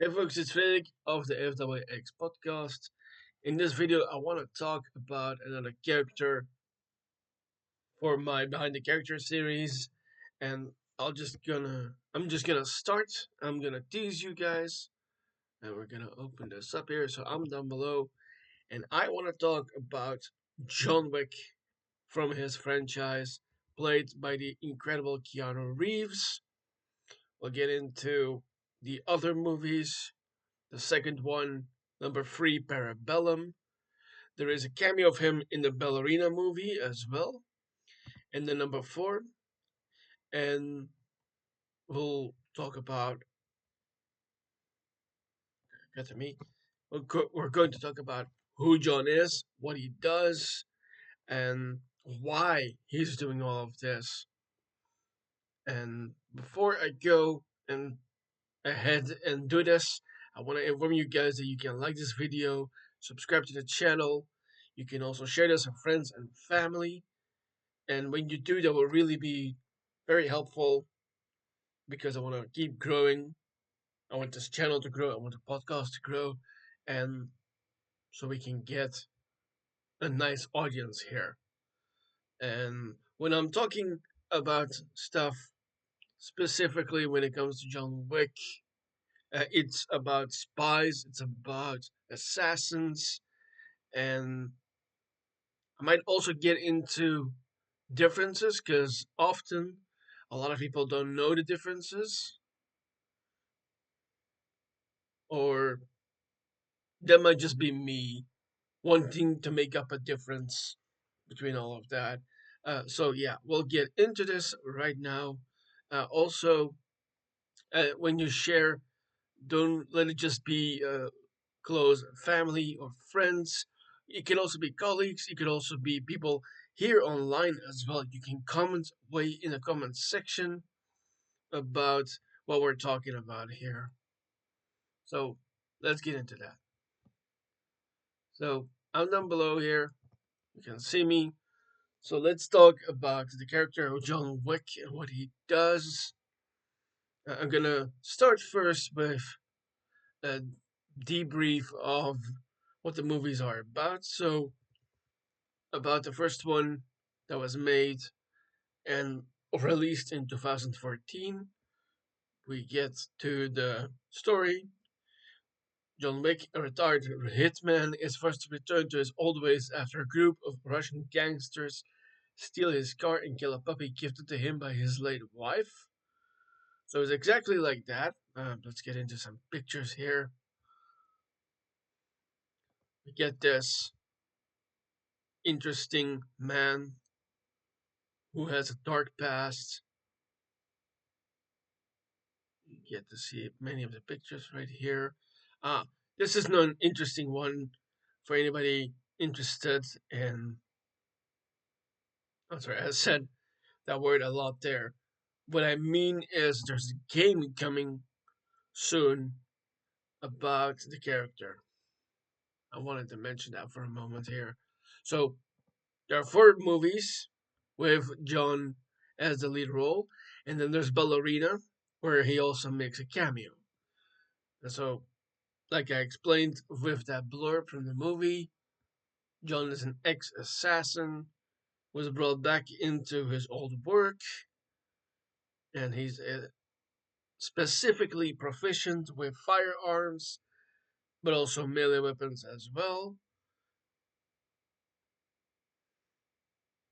Hey folks, it's Frederik of the FWX podcast. In this video, I want to talk about another character for my Behind the Character series, and I'm just gonna start. I'm gonna tease you guys, and we're gonna open this up here. So I'm down below, and I want to talk about John Wick from his franchise, played by the incredible Keanu Reeves. We'll get into the other movies. The second one, number three, Parabellum. There is a cameo of him in the Ballerina movie as well. And then number four, and we'll talk about, get to me, we're going to talk about who John is, what he does, and why he's doing all of this. And before I go and ahead and do this, I want to inform you guys that you can like this video, subscribe to the channel. You can also share this with friends and family. And when you do, that will really be very helpful because I want to keep growing. I want this channel to grow. I want the podcast to grow. And so we can get a nice audience here. And when I'm talking about stuff, specifically when it comes to John Wick, it's about spies, it's about assassins, and I might also get into differences because often a lot of people don't know the differences, or that might just be me wanting to make up a difference between all of that. So yeah, we'll get into this right now. Also, when you share, don't let it just be close family or friends. It can also be colleagues. It could also be people here online as well. You can comment way in the comment section about what we're talking about here. So let's get into that. So I'm down below here. You can see me. So let's talk about the character of John Wick and what he does. I'm gonna start first with a debrief of what the movies are about. So, about the first one that was made and released in 2014, we get to the story. John Wick, a retired hitman, is forced to return to his old ways after a group of Russian gangsters steal his car and kill a puppy gifted to him by his late wife. So it's exactly like that. Let's get into some pictures here. We get this interesting man who has a dark past. You get to see many of the pictures right here. Ah, this is not an interesting one for anybody interested in. I'm sorry, I said that word a lot there. What I mean is there's a game coming soon about the character. I wanted to mention that for a moment here. So there are four movies with John as the lead role, and then there's Ballerina, where he also makes a cameo. And so, like I explained with that blurb from the movie, John is an ex-assassin, was brought back into his old work, and he's specifically proficient with firearms, but also melee weapons as well.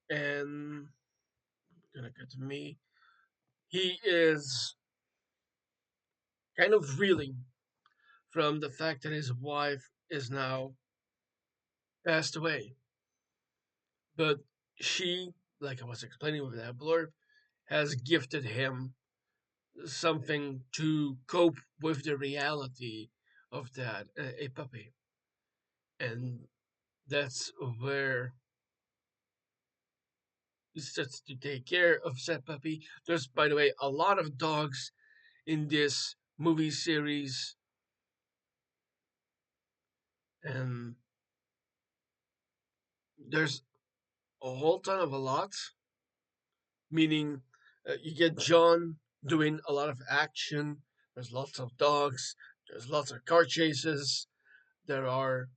And gonna get to me. He is kind of reeling from the fact that his wife is now passed away. But she, like I was explaining with that blurb, has gifted him something to cope with the reality of that, a puppy. And that's where he starts to take care of said puppy. There's, by the way, a lot of dogs in this movie series, and there's a whole ton of a lot, meaning you get John doing a lot of action. There's lots of dogs. There's lots of car chases. There are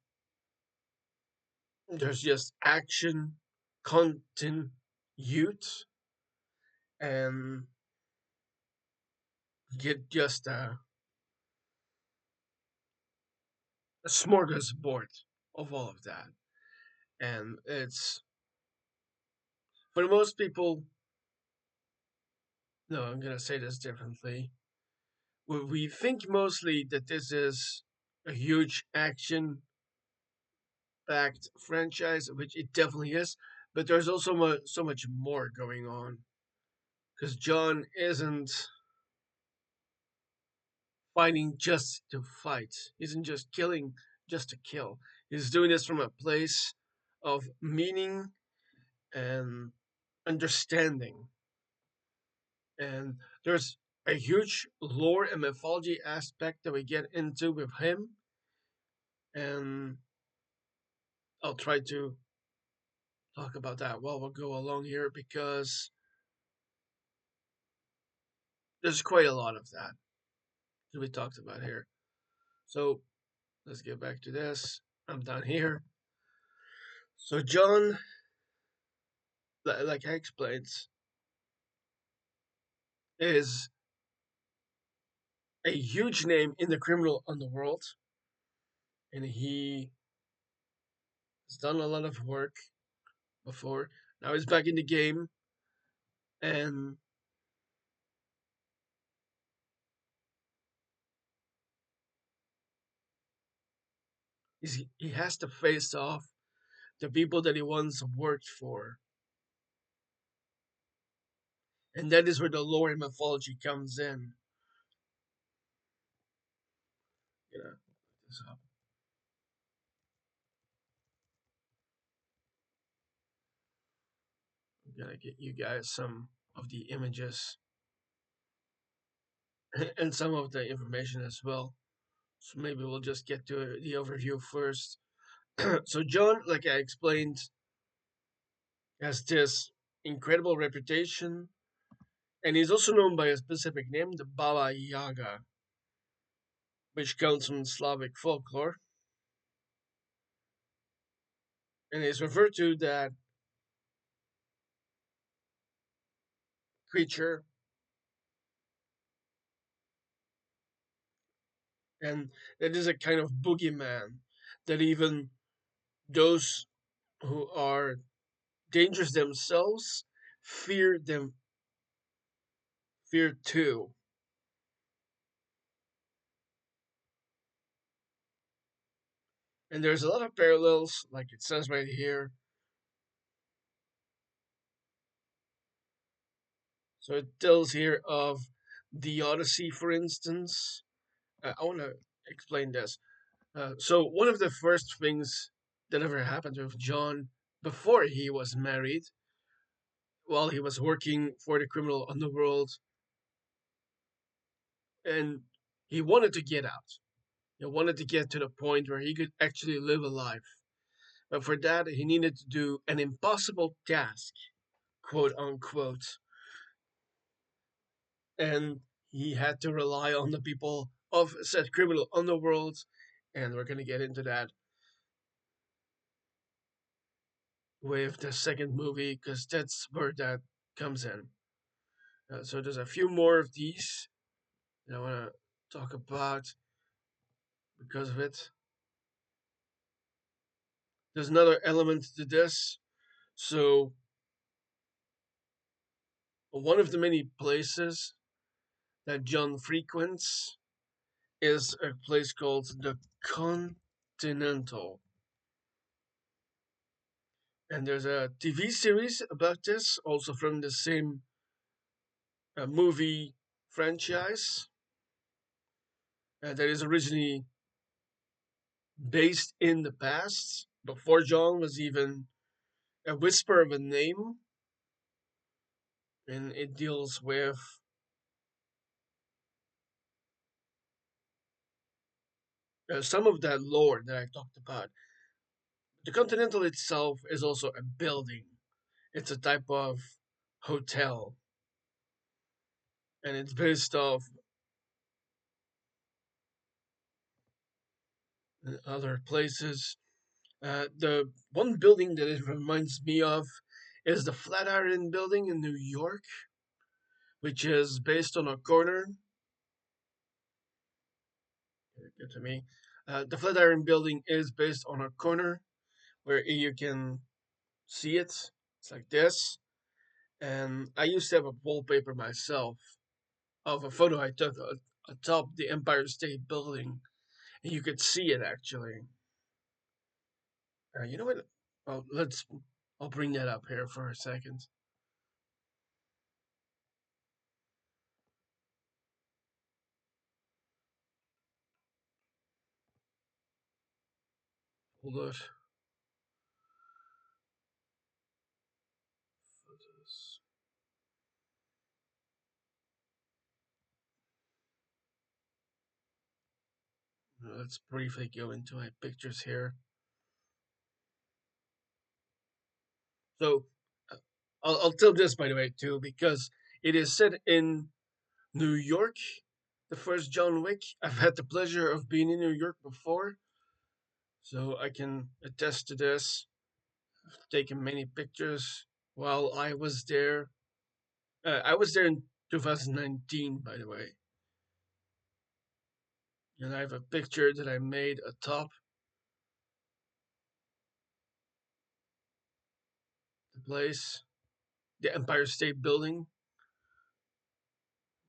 there's just action, content, youth, and get just a smorgasbord of all of that. And it's for most people. No, I'm gonna say this differently. We think mostly that this is a huge action packed franchise, which it definitely is, but there's also so much more going on. Because John isn't fighting just to fight, he isn't just killing just to kill. He's doing this from a place of meaning and understanding. And there's a huge lore and mythology aspect that we get into with him. And I'll try to talk about that while we'll go along here because there's quite a lot of that to be talked about here. So let's get back to this. I'm down here. So John, like I explained, is a huge name in the criminal underworld, and he has done a lot of work before. Now he's back in the game, and he has to face off the people that he once worked for, and that is where the lore and mythology comes in. You know, so I'm gonna get you guys some of the images and some of the information as well. So maybe we'll just get to the overview first. So John, like I explained, has this incredible reputation, and he's also known by a specific name, the Baba Yaga, which comes from Slavic folklore, and is referred to that creature, and that is a kind of boogeyman that even those who are dangerous themselves fear too. And there's a lot of parallels, like it says right here. So it tells here of the Odyssey, for instance. I want to explain this. So one of the first things that ever happened with John before he was married, while he was working for the criminal underworld, and he wanted to get out. He wanted to get to the point where he could actually live a life. But for that, he needed to do an impossible task, quote unquote. And he had to rely on the people of said criminal underworld. And we're going to get into that with the second movie because that's where that comes in. So there's a few more of these that I want to talk about because of it. There's another element to this. So one of the many places that John frequents is a place called the Continental. And there's a TV series about this, also from the same movie franchise that is originally based in the past, before John was even a whisper of a name, and it deals with some of that lore that I talked about. The Continental itself is also a building. It's a type of hotel, and it's based off and other places. The one building that it reminds me of is the Flatiron Building in New York, which is based on a corner. Give to me. The Flatiron Building is based on a corner where you can see it. It's like this. And I used to have a wallpaper myself of a photo I took atop the Empire State Building, and you could see it actually. You know what? Oh, I'll bring that up here for a second. Hold on. Let's briefly go into my pictures here. So, uh, I'll tell this by the way too, because it is set in New York. The first John Wick. I've had the pleasure of being in New York before, so I can attest to this. I've taken many pictures while I was there. I was there in 2019, by the way, and I have a picture that I made atop the place, the Empire State Building.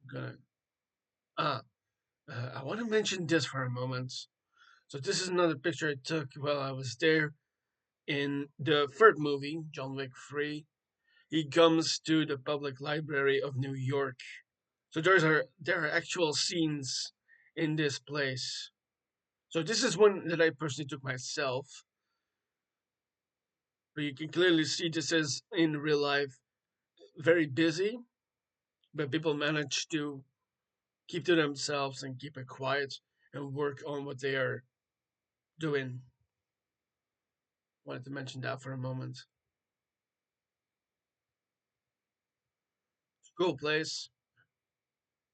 I'm gonna ah, I want to mention this for a moment. So this is another picture I took while I was there in the third movie, John Wick 3. He comes to the public library of New York. So there are actual scenes in this place. So this is one that I personally took myself. But you can clearly see this is in real life very busy, but people manage to keep to themselves and keep it quiet and work on what they are doing. Wanted to mention that for a moment. Cool place.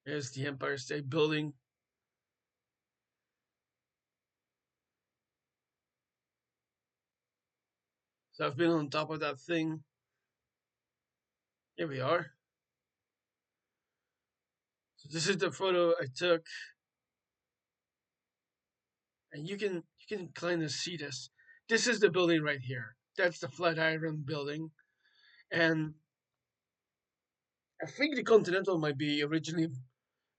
Here's the Empire State Building. So I've been on top of that thing. Here we are. So this is the photo I took, and you can kind of see this. This is the building right here. That's the Flatiron Building, and I think the Continental might be originally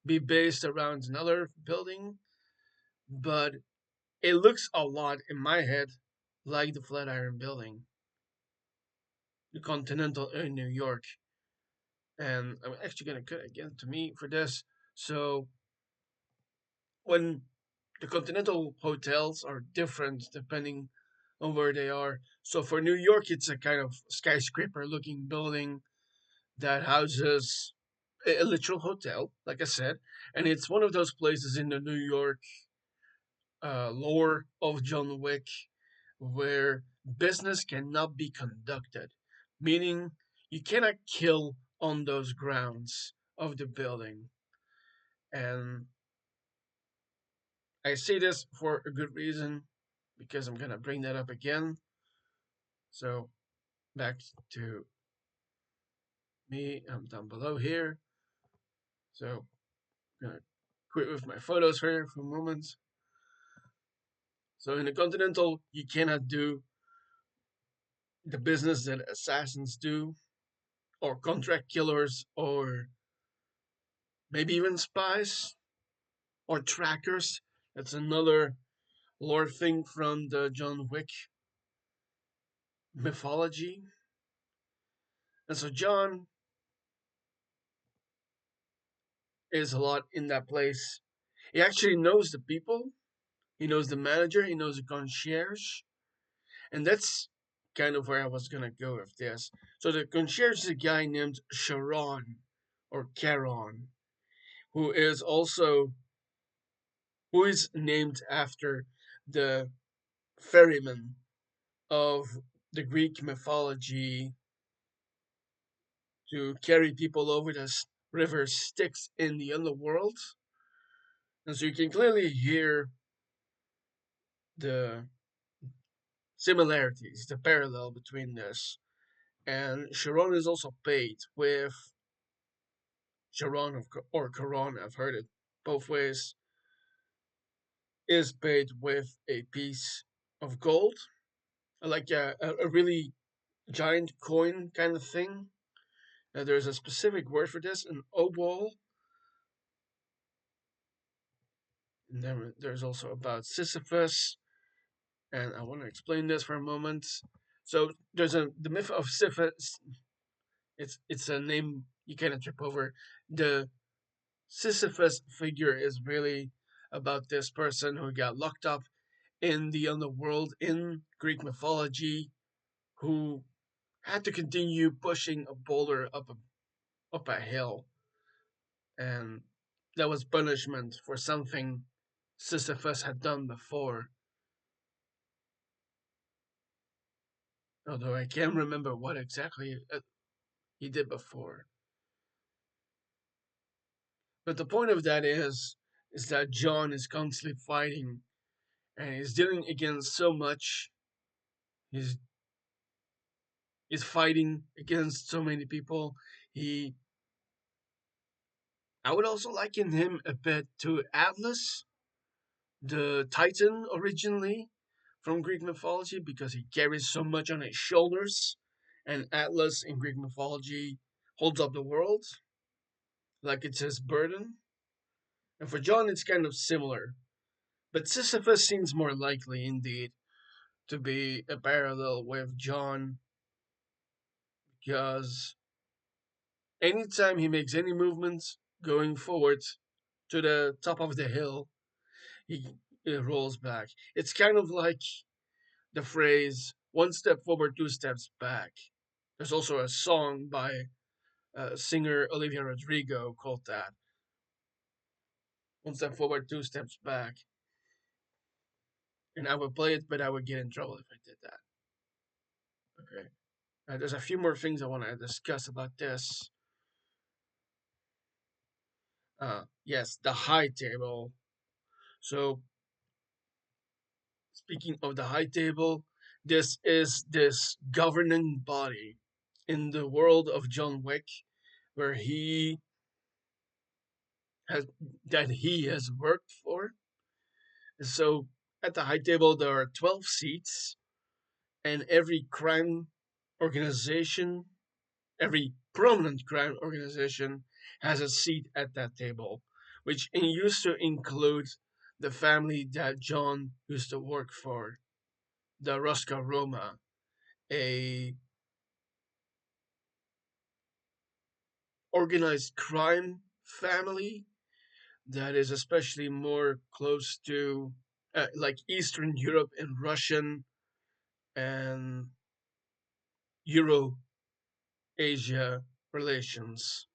be based around another building, but it looks a lot in my head like the Flatiron Building, the Continental in New York. And I'm actually gonna cut again to me for this. So when the Continental hotels are different depending on where they are. So for New York, it's a kind of skyscraper looking building that houses a literal hotel, like I said, and it's one of those places in the New York lore of John Wick where business cannot be conducted, meaning you cannot kill on those grounds of the building. And I say this for a good reason because I'm gonna bring that up again. So back to me, I'm down below here. So I'm gonna quit with my photos here for a moment. So in the Continental, you cannot do the business that assassins do, or contract killers, or maybe even spies, or trackers. That's another lore thing from the John Wick mythology. And so John is a lot in that place. He actually knows the people, he knows the manager, he knows the concierge, and that's kind of where I was gonna go with this. So the concierge is a guy named Sharon or Charon, who is also who is named after the ferryman of the Greek mythology to carry people over the river Styx in the underworld. And so you can clearly hear the similarities, the parallel between this. And Sharon is also paid with Sharon or Quran, I've heard it both ways, is paid with a piece of gold, like a really giant coin kind of thing. There's a specific word for this, an obol. And then there's also about Sisyphus, and I want to explain this for a moment. So there's the myth of Sisyphus. It's a name you cannot trip over. The Sisyphus figure is really about this person who got locked up in the underworld in Greek mythology, who had to continue pushing a boulder up a hill, and that was punishment for something Sisyphus had done before. Although I can't remember what exactly he did before. But the point of that is that John is constantly fighting, and he's dealing against so much. He's is fighting against so many people. He, I would also liken him a bit to Atlas, the Titan originally from Greek mythology, because he carries so much on his shoulders. And Atlas in Greek mythology holds up the world like it's his burden. And for John, it's kind of similar. But Sisyphus seems more likely, indeed, to be a parallel with John, because anytime he makes any movements going forward to the top of the hill, he rolls back. It's kind of like the phrase "one step forward, two steps back." There's also a song by singer Olivia Rodrigo called that "one step forward, two steps back." And I would play it, but I would get in trouble if I did that. Okay. There's a few more things I want to discuss about this. Yes, the high table. So, speaking of the high table, this is this governing body in the world of John Wick, where has he has worked for. So at the high table there are 12 seats, and every crime organization, every prominent crime organization has a seat at that table, which used to include the family that John used to work for, the Ruska Roma, a organized crime family that is especially more close to like Eastern Europe and Russian and Euro Asia relations.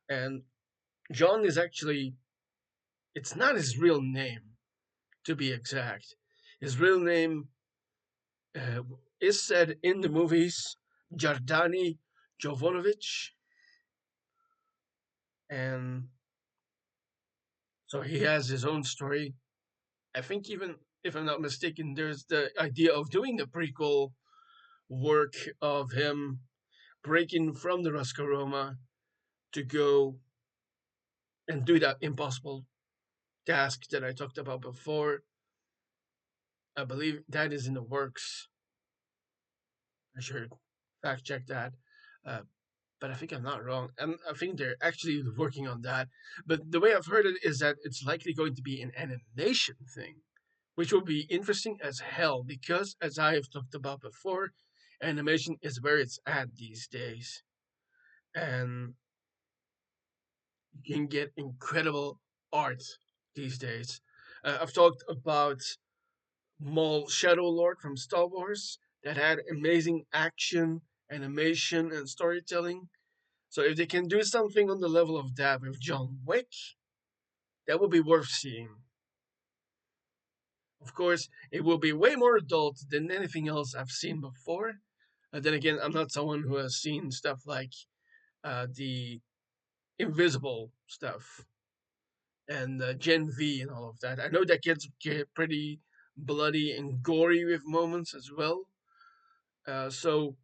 And John is actually, it's not his real name, to be exact. His real name uh, is said in the movies Jardani Jovanovic. And so he has his own story. I think, even if I'm not mistaken, there's the idea of doing the prequel work of him breaking from the Ruska Roma to go and do that impossible task that I talked about before. I believe that is in the works. I should fact check that. Uh, but I think I'm not wrong. I think they're actually working on that. But the way I've heard it is that it's likely going to be an animation thing, which will be interesting as hell because, as I have talked about before, animation is where it's at these days. And you can get incredible art these days. I've talked about Maul Shadow Lord from Star Wars that had amazing action, animation, and storytelling. So if they can do something on the level of that with John Wick, that would be worth seeing. Of course, it will be way more adult than anything else I've seen before. Then again, I'm not someone who has seen stuff like the Invisible stuff and Gen V and all of that. I know that gets pretty bloody and gory with moments as well. So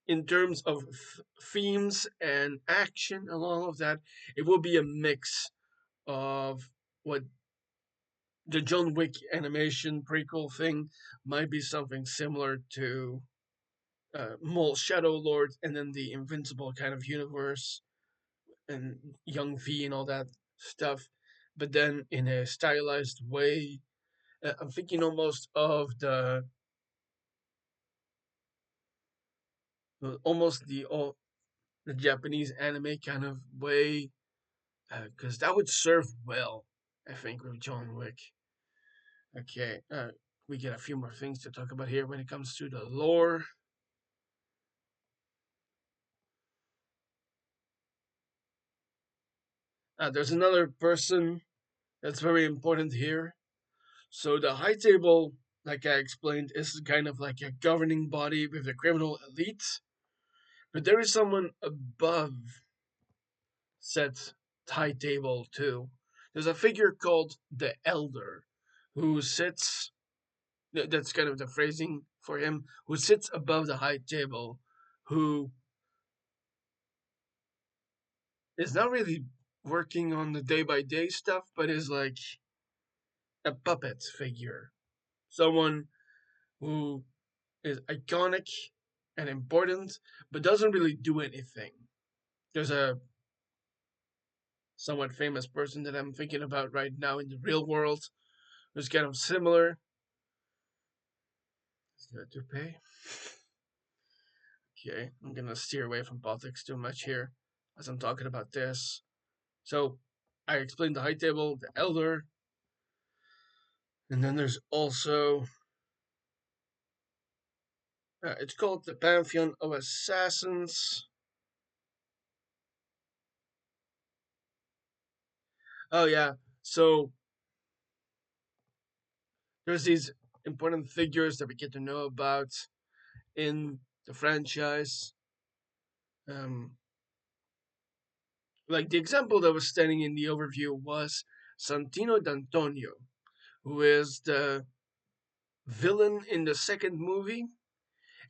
in terms of themes and action and all of that, it will be a mix of what the John Wick animation prequel thing might be something similar to Mole Shadow Lord and then the Invincible kind of universe and Young V and all that stuff, but then in a stylized way. I'm thinking almost of almost the Japanese anime kind of way, because that would serve well, I think, with John Wick. Okay, we get a few more things to talk about here when it comes to the lore. There's another person that's very important here. So the High Table, like I explained, is kind of like a governing body with the criminal elite, but there is someone above said High Table too. There's a figure called the Elder, who sits. That's kind of the phrasing for him, who sits above the High Table, who is not really working on the day by day stuff, but is like a puppet figure. Someone who is iconic and important, but doesn't really do anything. There's a somewhat famous person that I'm thinking about right now in the real world who's kind of similar. Is that to pay? Okay, I'm gonna steer away from politics too much here as I'm talking about this. So I explained the high table, the elder, and then there's also it's called the Pantheon of Assassins. Oh yeah, so there's these important figures that we get to know about in the franchise. Um, like the example that was standing in the overview was Santino D'Antonio, who is the villain in the second movie.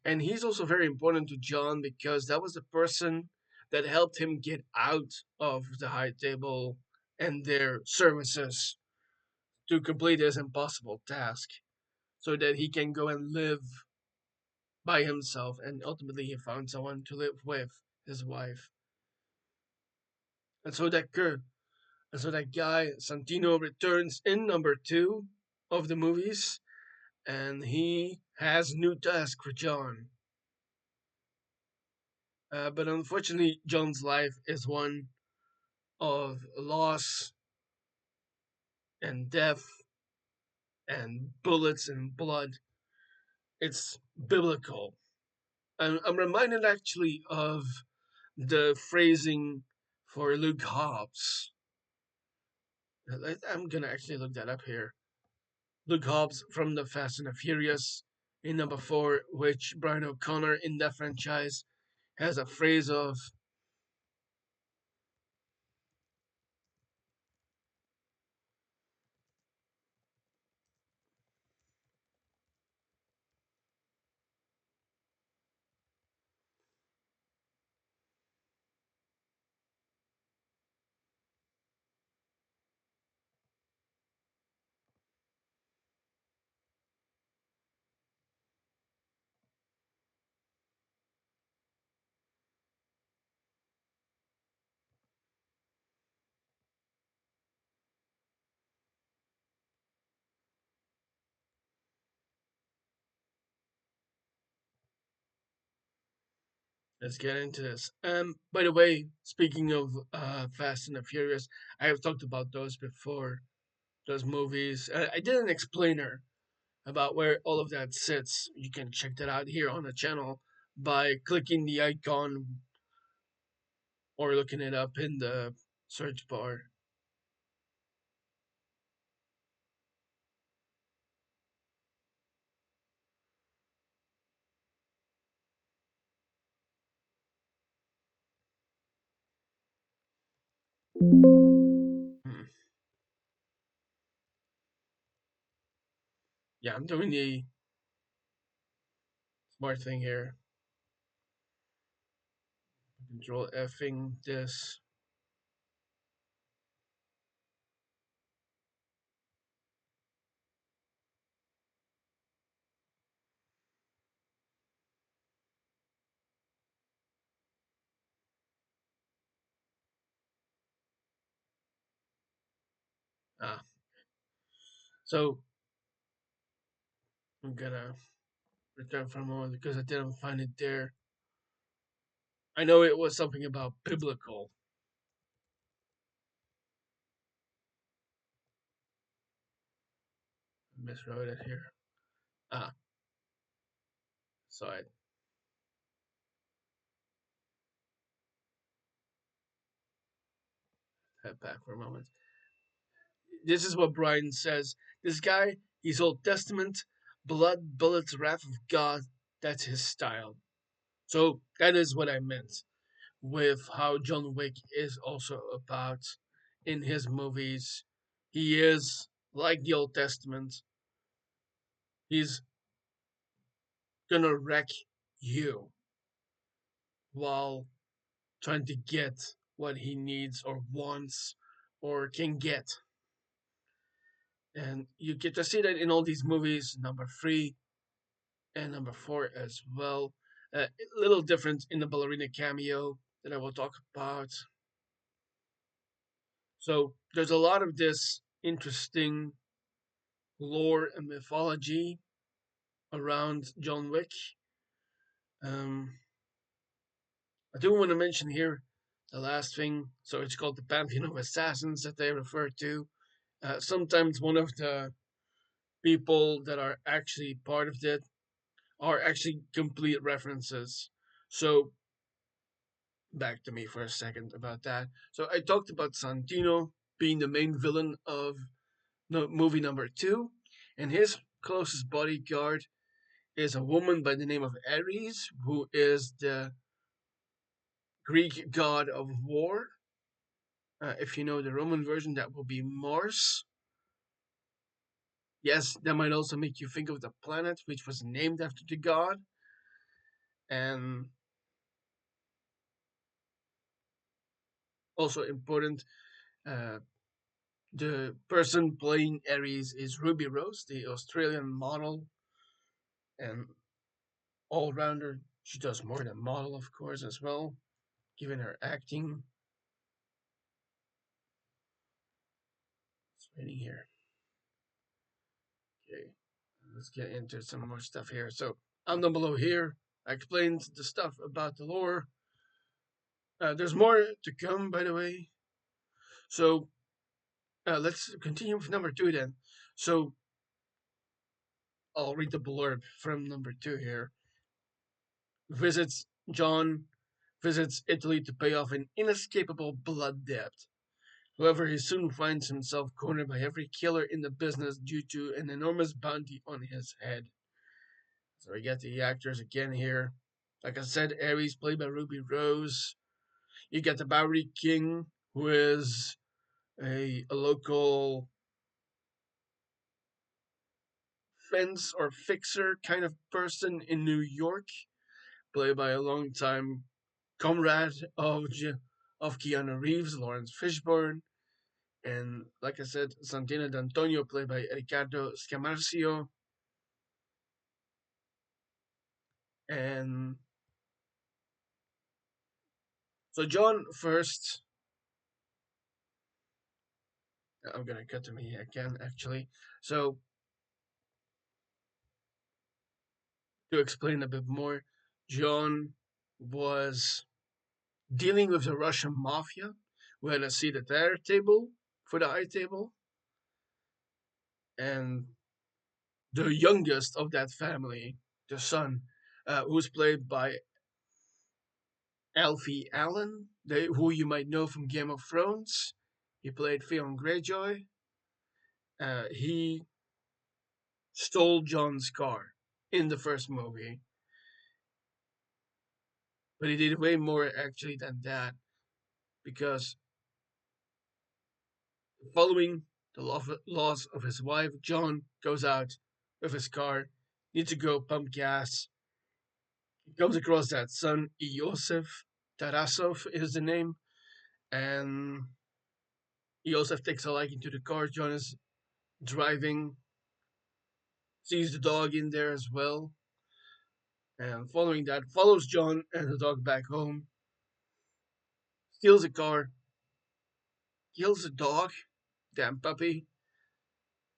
And he's also very important to John because that was the person that helped him get out of the high table and their services to complete his impossible task so that he can go and live by himself. And ultimately, he found someone to live with, his wife. And so that guy, Santino, returns in number two of the movies and he has new task for John. But unfortunately, John's life is one of loss and death and bullets and blood. It's biblical. And I'm reminded actually of the phrasing for Luke Hobbs. I'm gonna actually look that up here. Luke Hobbs from the Fast and the Furious in number four, which Brian O'Connor in that franchise has a phrase of let's get into this. By the way, speaking of Fast and the Furious, I have talked about those before. Those movies. I did an explainer about where all of that sits. You can check that out here on the channel by clicking the icon or looking it up in the search bar. Hmm. Yeah, I'm doing the smart thing here. Control Fing this. Ah, so I'm gonna return for a moment because I didn't find it there. I know it was something about biblical. I miswrote it here. Ah, so I head back for a moment. This is what Brian says. This guy, he's Old Testament, blood, bullets, wrath of God. That's his style. So that is what I meant with how John Wick is also about in his movies. He is like the Old Testament. He's gonna wreck you while trying to get what he needs or wants or can get. And you get to see that in all these movies, number three and number four as well. A little different in the Ballerina cameo that I will talk about. So there's a lot of this interesting lore and mythology around John Wick. Um, I do want to mention here the last thing. So it's called the Pantheon of Assassins that they refer to. Sometimes one of the people that are actually part of it are actually complete references. So back to me for a second about that. So I talked about Santino being the main villain of no, movie number two, and his closest bodyguard is a woman by the name of Ares, who is the Greek god of war. If you know the Roman version, that will be Mars. Yes, that might also make you think of the planet, which was named after the god. And also important, uh, the person playing Ares is Ruby Rose, the Australian model and all rounder. She does more than model, of course, as well, given her acting. It's waiting here. Okay, let's get into some more stuff here. So, I'm down below here. I explained the stuff about the lore. There's more to come, by the way. So, let's continue with number two then. So, I'll read the blurb from number two here. Visits John visits Italy to pay off an inescapable blood debt. However, he soon finds himself cornered by every killer in the business due to an enormous bounty on his head. So we get the actors again here. Like I said, Ares played by Ruby Rose. You get the Bowery King, who is a local fence or fixer kind of person in New York, played by a longtime comrade of Keanu Reeves, Lawrence Fishburne. And like I said, Santina D'Antonio, played by Riccardo Scamarcio. And so John first, I'm gonna cut to me again actually. So to explain a bit more, John was dealing with the Russian mafia who had a seat at their table for the high table, and the youngest of that family, the son, who's played by Alfie Allen, who you might know from Game of Thrones. He played Theon Greyjoy. He stole John's car in the first movie, but he did way more actually than that because following the laws of his wife, John goes out with his car, needs to go pump gas. He comes across that son, Iosef. Tarasov is the name, and Iosef takes a liking to the car John is driving, sees the dog in there as well, and following that, follows John and the dog back home, steals the car, kills the dog, damn puppy,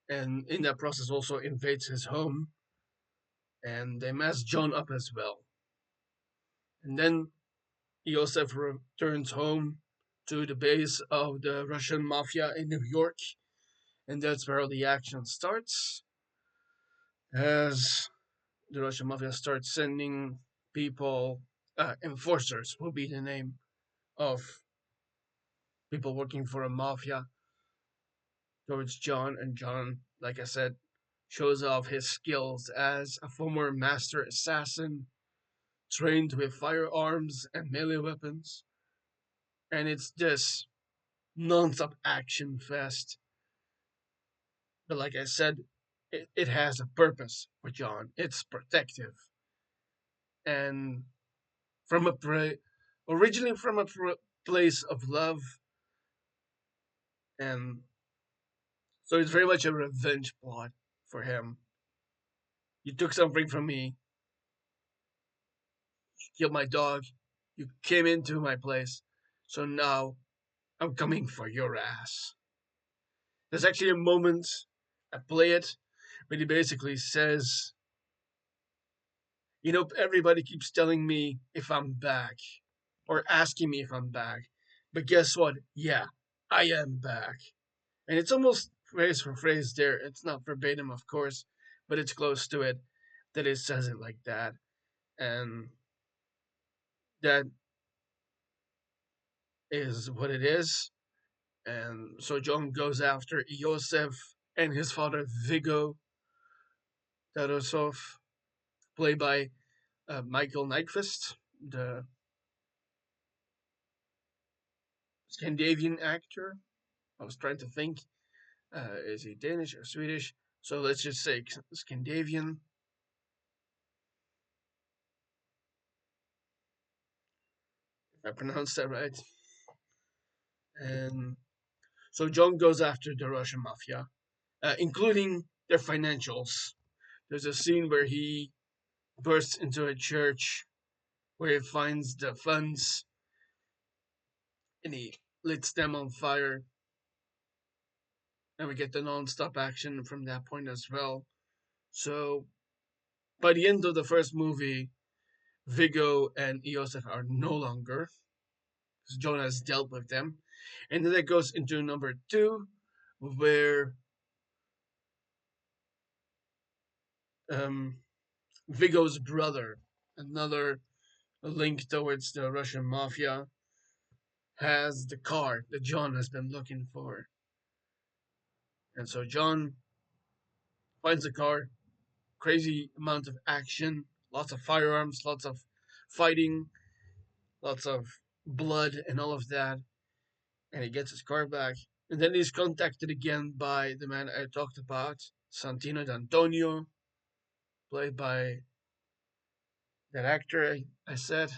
and in that process also invades his home, and they mess John up as well. And then Iosef returns home to the base of the Russian mafia in New York, and that's where the action starts. As the Russian mafia starts sending people, enforcers will be the name of people working for a mafia towards John, and John, like I said, shows off his skills as a former master assassin trained with firearms and melee weapons. And it's this non-stop action fest. But like I said, it has a purpose for John. It's protective. And from a originally from a place of love, and so it's very much a revenge plot for him. You took something from me, you killed my dog, you came into my place, so now I'm coming for your ass. There's actually a moment, I play it, but he basically says, everybody keeps telling me if I'm back, or asking me if I'm back. But guess what? Yeah, I am back. And it's almost phrase for phrase there. It's not verbatim, of course, but it's close to it that it says it like that. And that is what it is. And so John goes after Iosef and his father Viggo Tarasov, played by Michael Nyqvist, the Scandinavian actor. I was trying to think, is he Danish or Swedish? So let's just say Scandinavian. If I pronounced that right. And so John goes after the Russian mafia, including their financials. There's a scene where he bursts into a church where he finds the funds and he lights them on fire. And we get the non-stop action from that point as well. So by the end of the first movie, Viggo and Iosef are no longer, because John has dealt with them. And then it goes into number two, where um, Viggo's brother, another link towards the Russian mafia, has the car that John has been looking for. And so John finds the car, crazy amount of action, lots of firearms, lots of fighting, lots of blood, and all of that. And he gets his car back. And then he's contacted again by the man I talked about, Santino D'Antonio, played by that actor I said.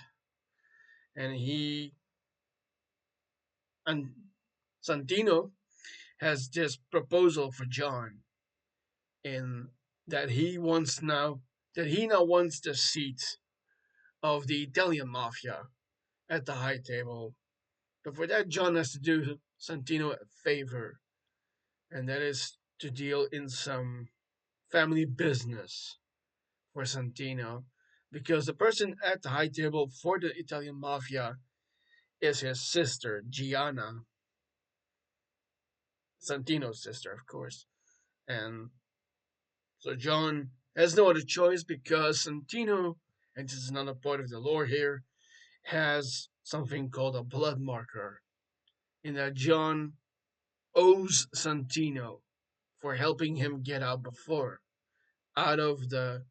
And and Santino has this proposal for John in that he now wants the seat of the Italian mafia at the high table. But for that, John has to do Santino a favor, and that is to deal in some family business for Santino, because the person at the high table for the Italian mafia is his sister, Gianna, Santino's sister, of course. And so John has no other choice because Santino, and this is another part of the lore here, has something called a blood marker, in that John owes Santino for helping him get out before, out of the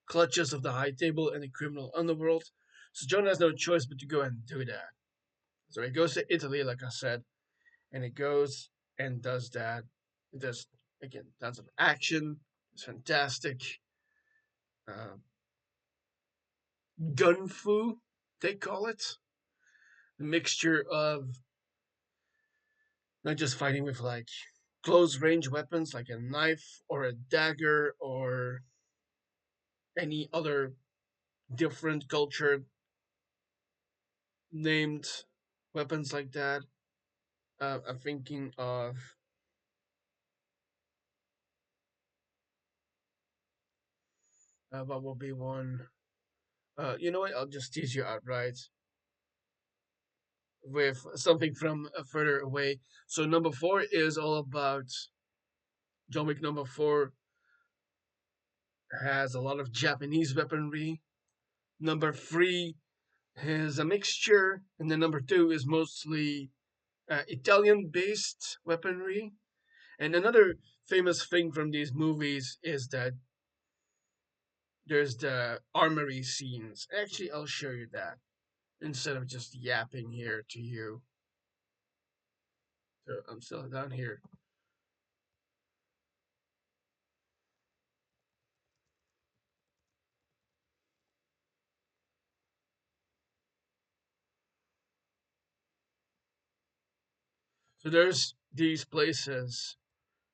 clutches of the high table and the criminal underworld. So John has no choice but to go and do that. So he goes to Italy, like I said, and he goes and does that. It does, again, tons of action, It's fantastic. Uh, Gun fu, they call it. A mixture of not just fighting with like close range weapons like a knife or a dagger or any other different culture named weapons like that. I'm thinking of what will be one. You know what? I'll just tease you outright with something from further away. So number four is all about John Wick. Number four has a lot of Japanese weaponry. Number three has a mixture, and then number two is mostly Italian-based weaponry. And another famous thing from these movies is that there's the armory scenes. Actually, I'll show you that instead of just yapping here to you. So I'm still down here. So there's these places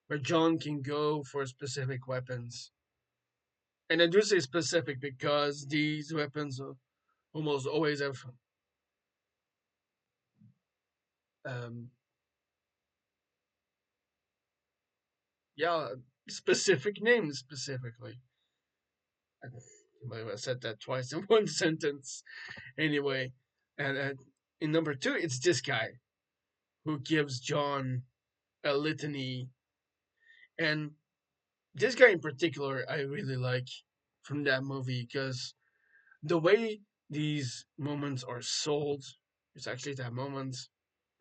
where John can go for specific weapons. And I do say specific because these weapons almost always have um yeah, specific names specifically. I might have said that twice in one sentence. Anyway, and in number two, it's this guy who gives John a litany. And this guy in particular, I really like from that movie because the way these moments are sold, it's actually that moment.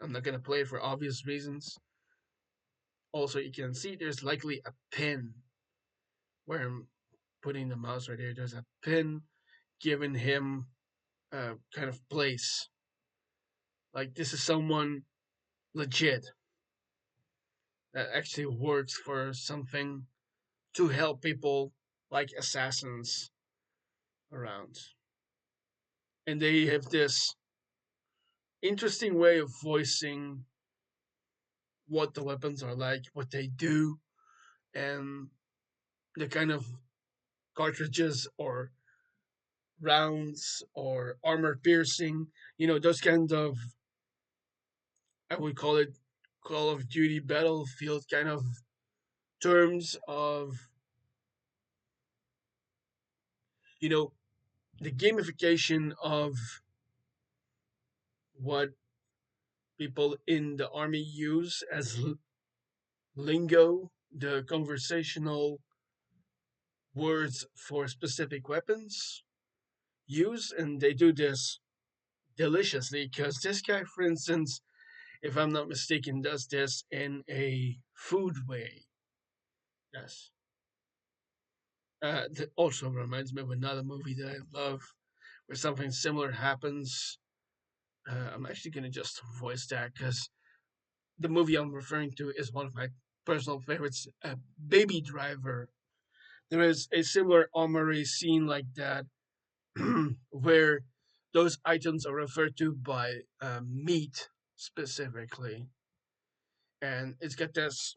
I'm not going to play it for obvious reasons. Also, you can see there's likely a pin where I'm putting the mouse right here. There's a pin giving him a kind of place. Like, this is someone legit that actually works for something to help people like assassins around. And they have this interesting way of voicing what the weapons are like, what they do, and the kind of cartridges or rounds or armor piercing, those kind of, I would call it Call of Duty Battlefield kind of terms of, you know, the gamification of what people in the army use as lingo, the conversational words for specific weapons use, and they do this deliciously because this guy, for instance, if I'm not mistaken, does this in a food way. Yes. That also reminds me of another movie that I love where something similar happens. I'm actually going to just voice that because the movie I'm referring to is one of my personal favorites, Baby Driver. There is a similar armory scene like that where those items are referred to by meat specifically. And it's got this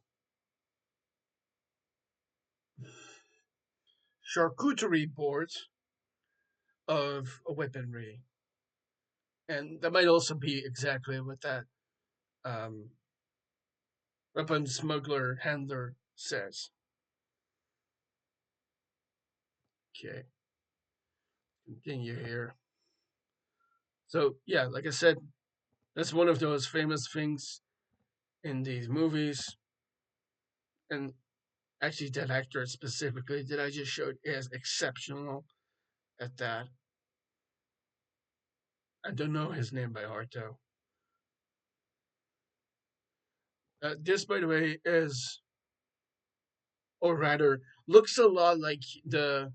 charcuterie board of weaponry. And that might also be exactly what that um, weapon smuggler handler says. Okay, continue here. So, yeah, like I said, that's one of those famous things in these movies. And actually, that actor specifically that I just showed is exceptional at that. I don't know his name by heart, though. This, by the way, is, or rather, looks a lot like the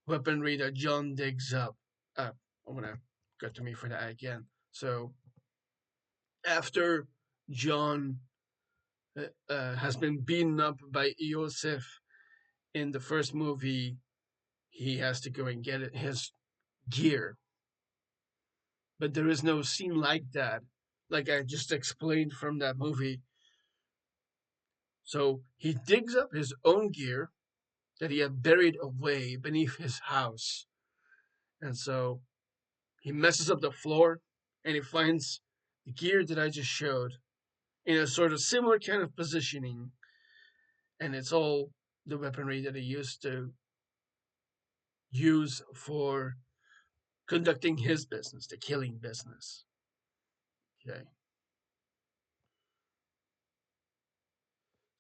weaponry that John digs up. I'm gonna go to me for that again. So after John has been beaten up by Iosif in the first movie, he has to go and get his gear, but there is no scene like that, like I just explained from that movie. So he digs up his own gear that he had buried away beneath his house. And so he messes up the floor and he finds the gear that I just showed in a sort of similar kind of positioning. And it's all the weaponry that he used to use for conducting his business, the killing business. Okay.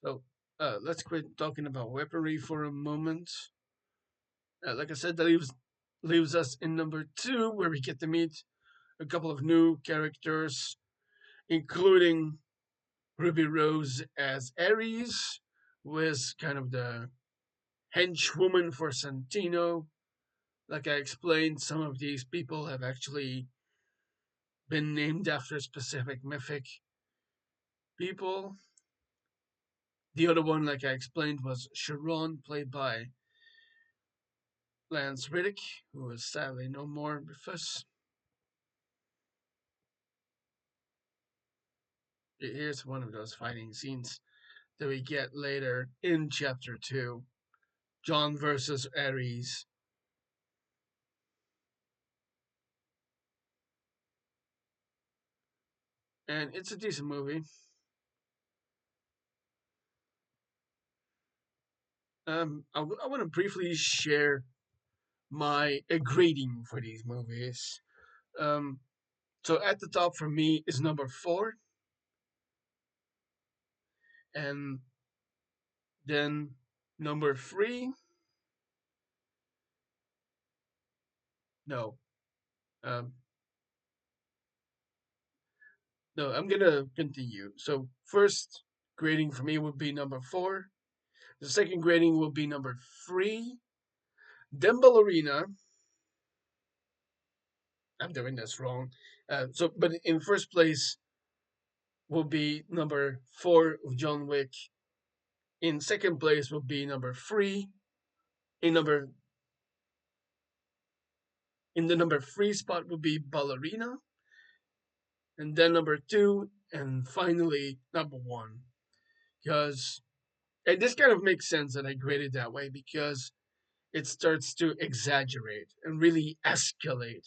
So let's quit talking about weaponry for a moment. Like I said, that leaves us in number two, where we get to meet a couple of new characters, including Ruby Rose as Ares, who is kind of the henchwoman for Santino. Like I explained, some of these people have actually been named after specific mythic people. The other one, like I explained, was Sharon, played by Lance Riddick, who is sadly no more with us. Here's one of those fighting scenes that we get later in chapter 2, John versus Ares. And it's a decent movie. I want to briefly share my grading for these movies. Um, so at the top for me is number 4, and then number 3. No, um, no, I'm gonna continue. So first grading for me would be number 4. The second grading will be number 3. Then Ballerina. I'm doing this wrong. But in first place will be number 4 of John Wick. In second place will be number 3. In number in the number 3 spot will be Ballerina, and then number 2, and finally number 1. Because and this kind of makes sense that I graded that way because it starts to exaggerate and really escalate.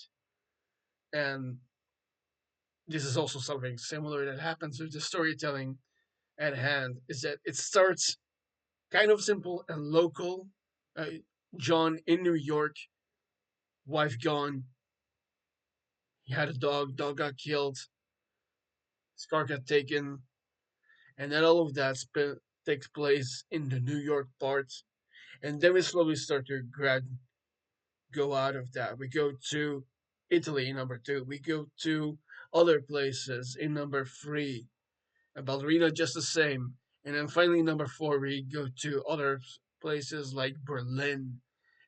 And this is also something similar that happens with the storytelling at hand, is that it starts kind of simple and local. Uh, John in New York, wife gone, he had a dog got killed, his car got taken, and then all of that takes place in the New York part. And then we slowly start to go out of that. We go to Italy in number 2. We go to other places in number 3. And Ballerina just the same. And then finally number 4, we go to other places like Berlin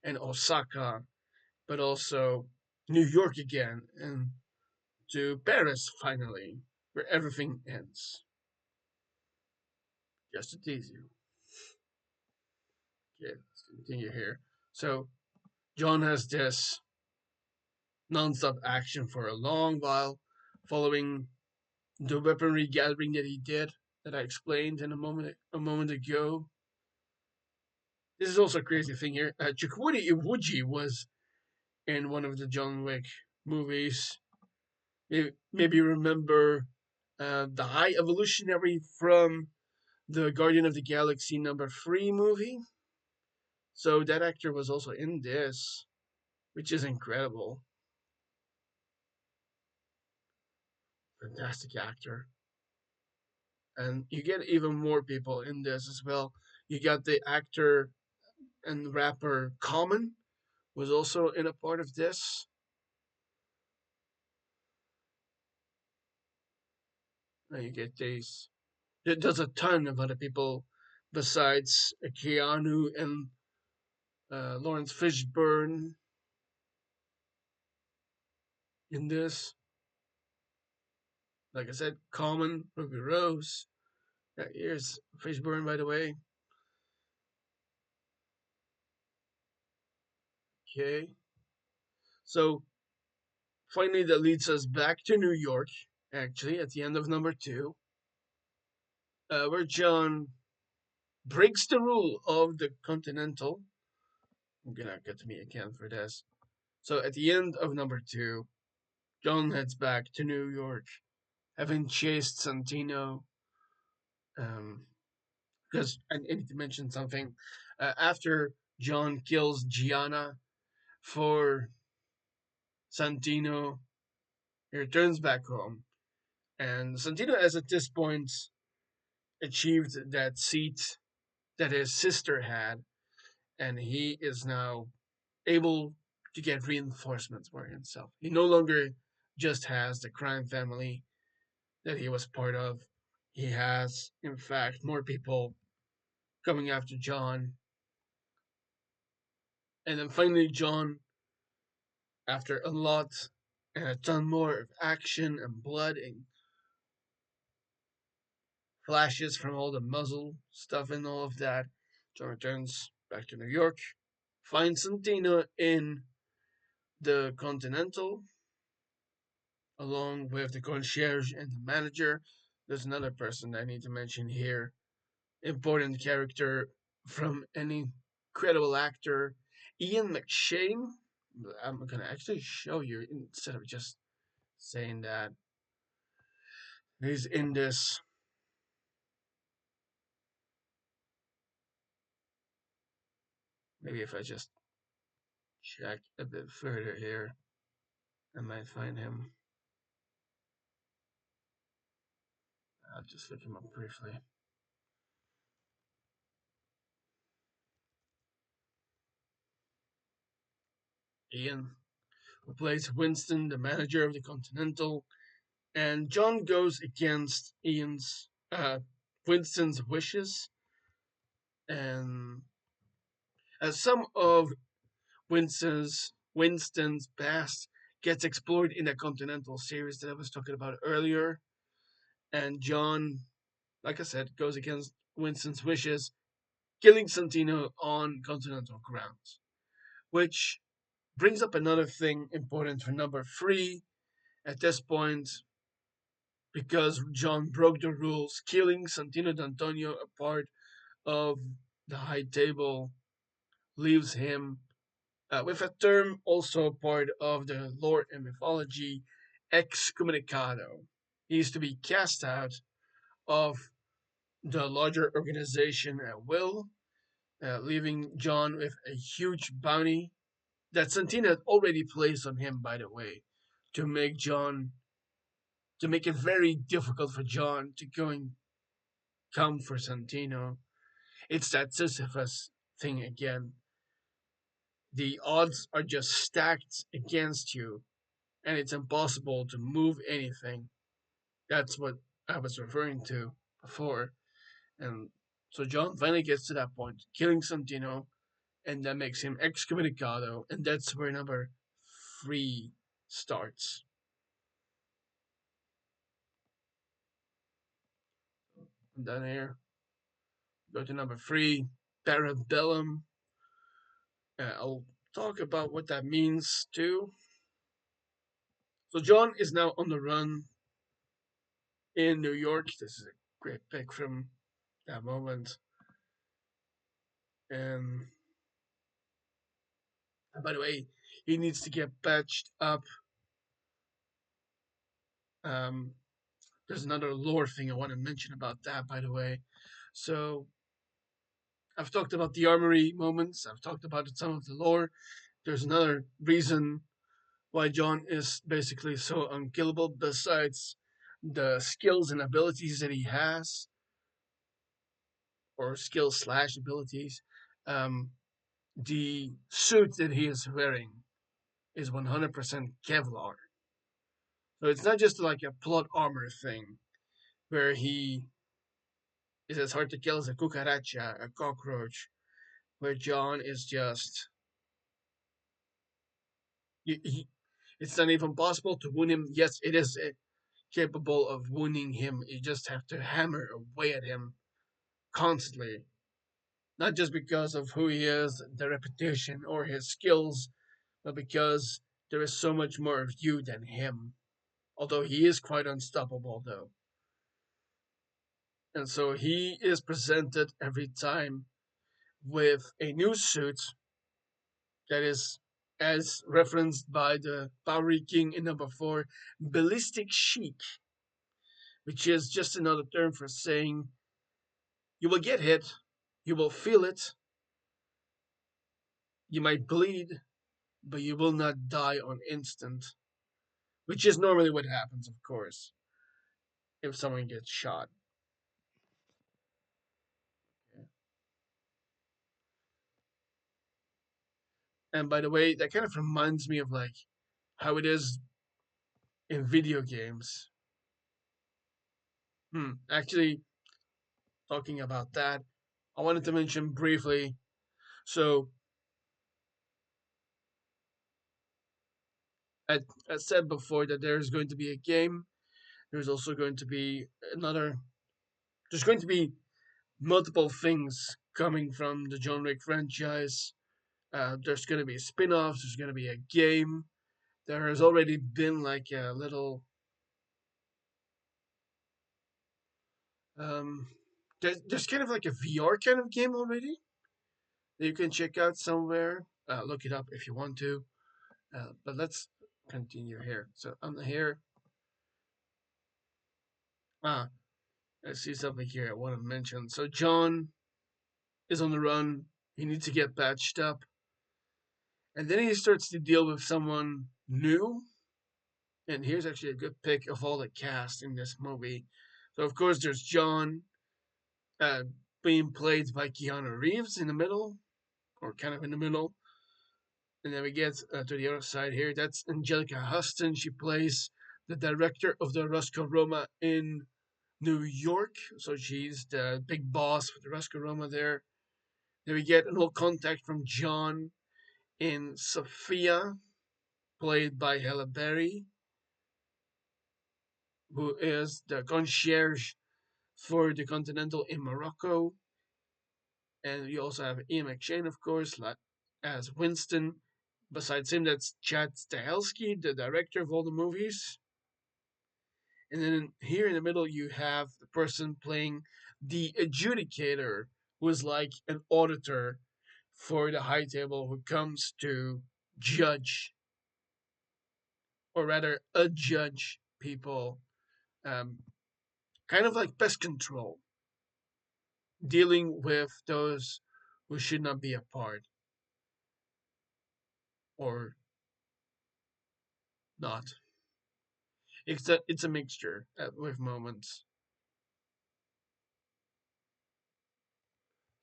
and Osaka, but also New York again, and to Paris finally, where everything ends. Just to tease you. Okay, let's continue here. So John has this non-stop action for a long while, following the weaponry gathering that he did, that I explained in a moment ago. This is also a crazy thing here. Chukwudi Iwuji was in one of the John Wick movies. Maybe you remember the High Evolutionary from the Guardian of the Galaxy number 3 movie. So that actor was also in this, which is incredible. Fantastic actor. And you get even more people in this as well. You got the actor and rapper Common was also in a part of this. And you get these. There's a ton of other people besides Keanu and Lawrence Fishburne in this. Like I said, Common, Ruby Rose. Yeah, here's Fishburne, by the way. Okay. So finally, that leads us back to New York, actually, at the end of number two, where John breaks the rule of the Continental. I'm gonna get me again for this. So at the end of number two, John heads back to New York, having chased Santino. Um, because I need to mention something. After John kills Gianna for Santino, he returns back home. And Santino has at this point achieved that seat that his sister had, and he is now able to get reinforcements for himself. He no longer just has the crime family that he was part of. He has, in fact, more people coming after John. And then finally, John, after a lot and a ton more of action and blood and flashes from all the muzzle stuff and all of that, John returns back to New York, finds Santino in the Continental, along with the concierge and the manager. There's another person I need to mention here. Important character from an incredible actor, Ian McShane. I'm gonna actually show you instead of just saying that. He's in this. Maybe if I just check a bit further here, I might find him. I'll just look him up briefly. Ian, who plays Winston, the manager of the Continental, and John goes against Winston's wishes, and as some of Winston's past gets explored in the Continental series that I was talking about earlier, and John, like I said, goes against Winston's wishes, killing Santino on Continental grounds, which brings up another thing important for number three. At this point, because John broke the rules, killing Santino D'Antonio, a part of the High Table, leaves him with a term also part of the lore and mythology, excommunicado. He is to be cast out of the larger organization at will, leaving John with a huge bounty that Santino had already placed on him, by the way, to make John to make it very difficult for John to go and come for Santino. It's that Sisyphus thing again. The odds are just stacked against you, and it's impossible to move anything. That's what I was referring to before. And so John finally gets to that point, killing Santino, and that makes him excommunicado, and that's where number three starts. And then here, go to number three, Parabellum. I'll talk about what that means too. So John is now on the run in New York. This is a great pick from that moment. And by the way, he needs to get patched up. Um, there's another lore thing I want to mention about that, by the way. So I've talked about the armory moments. I've talked about some of the lore. There's another reason why John is basically so unkillable, besides the skills and abilities that he has, or skills slash abilities. Um, the suit that he is wearing is 100% Kevlar. So it's not just like a plot armor thing where he is as hard to kill as a cucaracha, a cockroach, where John is just. It's not even possible to wound him. Yes, it is capable of wounding him. You just have to hammer away at him constantly. Not just because of who he is, the reputation, or his skills, but because there is so much more of you than him. Although he is quite unstoppable, though. And so he is presented every time with a new suit that is, as referenced by the Bowery King in number 4, ballistic chic, which is just another term for saying you will get hit, you will feel it, you might bleed, but you will not die on instant, which is normally what happens, of course, if someone gets shot. And by the way, that kind of reminds me of like how it is in video games. Actually, talking about that, I wanted to mention briefly. So, I, I said before that there's going to be a game. There's also going to be another. There's going to be multiple things coming from the John Wick franchise. There's going to be spin offs, there's going to be a game. There has already been like a little. Um, there's kind of like a VR kind of game already that you can check out somewhere. Look it up if you want to. But let's continue here. So I'm here. Ah, I see something here I want to mention. So John is on the run. He needs to get patched up. And then he starts to deal with someone new. And here's actually a good pick of all the cast in this movie. So, of course, there's John uh, being played by Keanu Reeves in the middle, or kind of in the middle. And then we get to the other side here. That's Angelica Huston. She plays the director of the Ruska Roma in New York. So she's the big boss for the Ruska Roma there. Then we get an old contact from John in Sophia, played by Halle Berry, who is the concierge for the Continental in Morocco. And we also have Ian McShane, of course, as Winston. Besides him, that's Chad Stahelski, the director of all the movies. And then here in the middle, you have the person playing the adjudicator, who is like an auditor for the high table who comes to judge, or rather, adjudge people, um, kind of like pest control, dealing with those who should not be a part or not. It's a mixture with moments.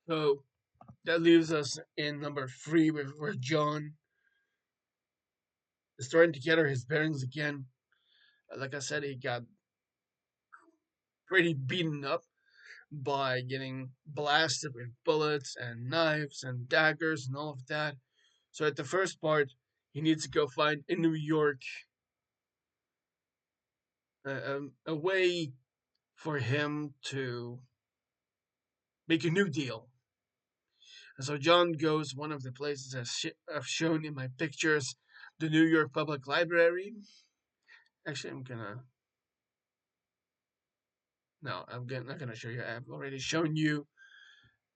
So that leaves us in number 3 with where John is starting to gather his bearings again. Like I said, he got pretty beaten up by getting blasted with bullets and knives and daggers and all of that. So at the first part, he needs to go find in New York a way for him to make a new deal. And so John goes one of the places I've shown in my pictures, the New York Public Library. Actually, I'm gonna no, not gonna show you. I've already shown you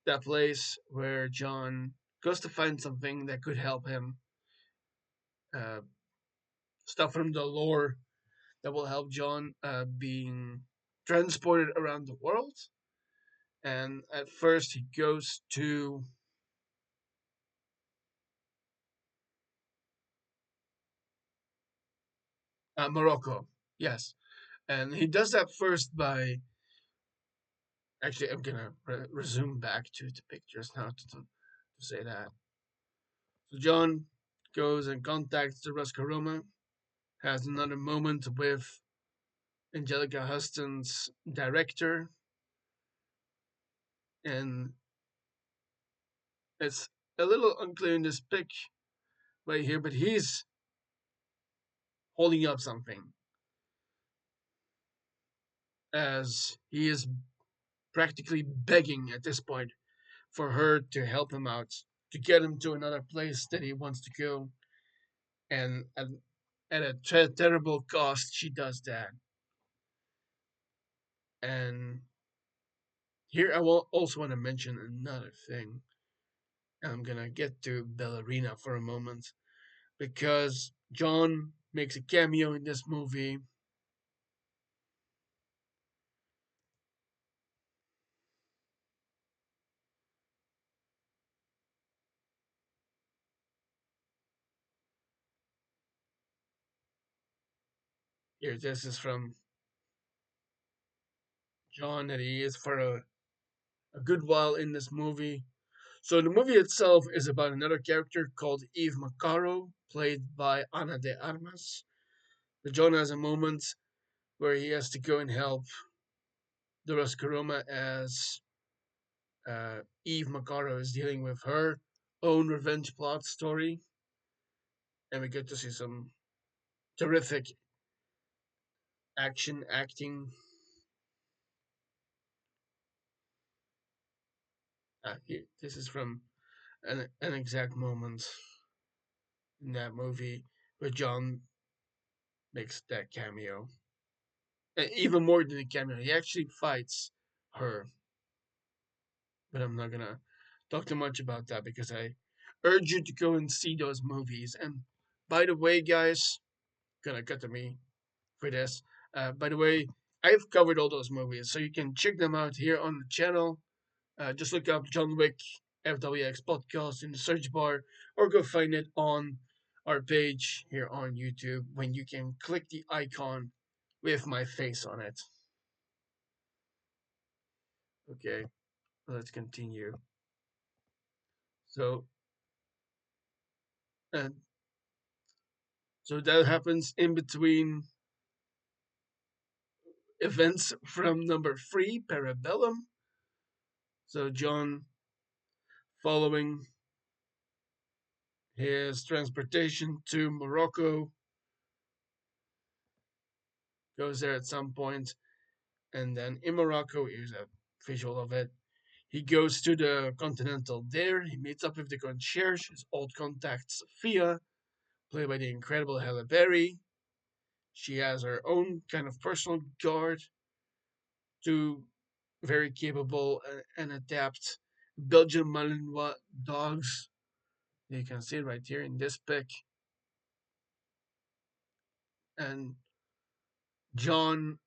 that place where John goes to find something that could help him, uh, stuff from the lore that will help John being transported around the world. And at first, he goes to Morocco. Yes, and he does that first by. Actually, I'm gonna resume back to the pictures now to say that. So John goes and contacts the Ruska Roma, has another moment with Angelica Huston's director, and it's a little unclear in this pic right here, but he's holding up something as he is practically begging at this point for her to help him out, to get him to another place that he wants to go. and at a terrible cost, she does that. And here I will also want to mention another thing. I'm gonna get to Ballerina for a moment because John makes a cameo in this movie. Here, this is from John, that he is for a good while in this movie. So the movie itself is about another character called Eve Macaro, played by Ana de Armas. The John has a moment where he has to go and help the Ruska Roma as Eve Macaro is dealing with her own revenge plot story, and we get to see some terrific acting. This is from an exact moment in that movie where John makes that cameo. Even more than a cameo, he actually fights her. But I'm not gonna talk too much about that because I urge you to go and see those movies. And by the way, guys, gonna cut to me for this. By the way, I've covered all those movies, so you can check them out here on the channel. Just look up John Wick FWX podcast in the search bar, or go find it on our page here on YouTube when you can click the icon with my face on it. Okay, let's continue. So, uh, so that happens in between events from number three, Parabellum. So John, following his transportation to Morocco, goes there at some point, and then in Morocco, here's a visual of it. He goes to the Continental there. He meets up with the concierge, his old contact Sophia, played by the incredible Halle Berry. She has her own kind of personal guard, two very capable and adept Belgian Malinois dogs. You can see it right here in this pic. And John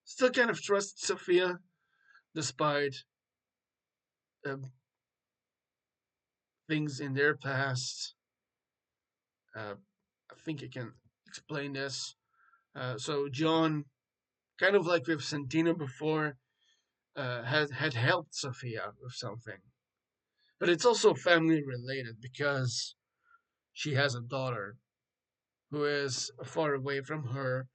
still kind of trusts Sophia despite uh, things in their past. Uh, I think I can explain this. So John, kind of like with Santino before, had helped Sophia with something, but it's also family related because she has a daughter who is far away from her,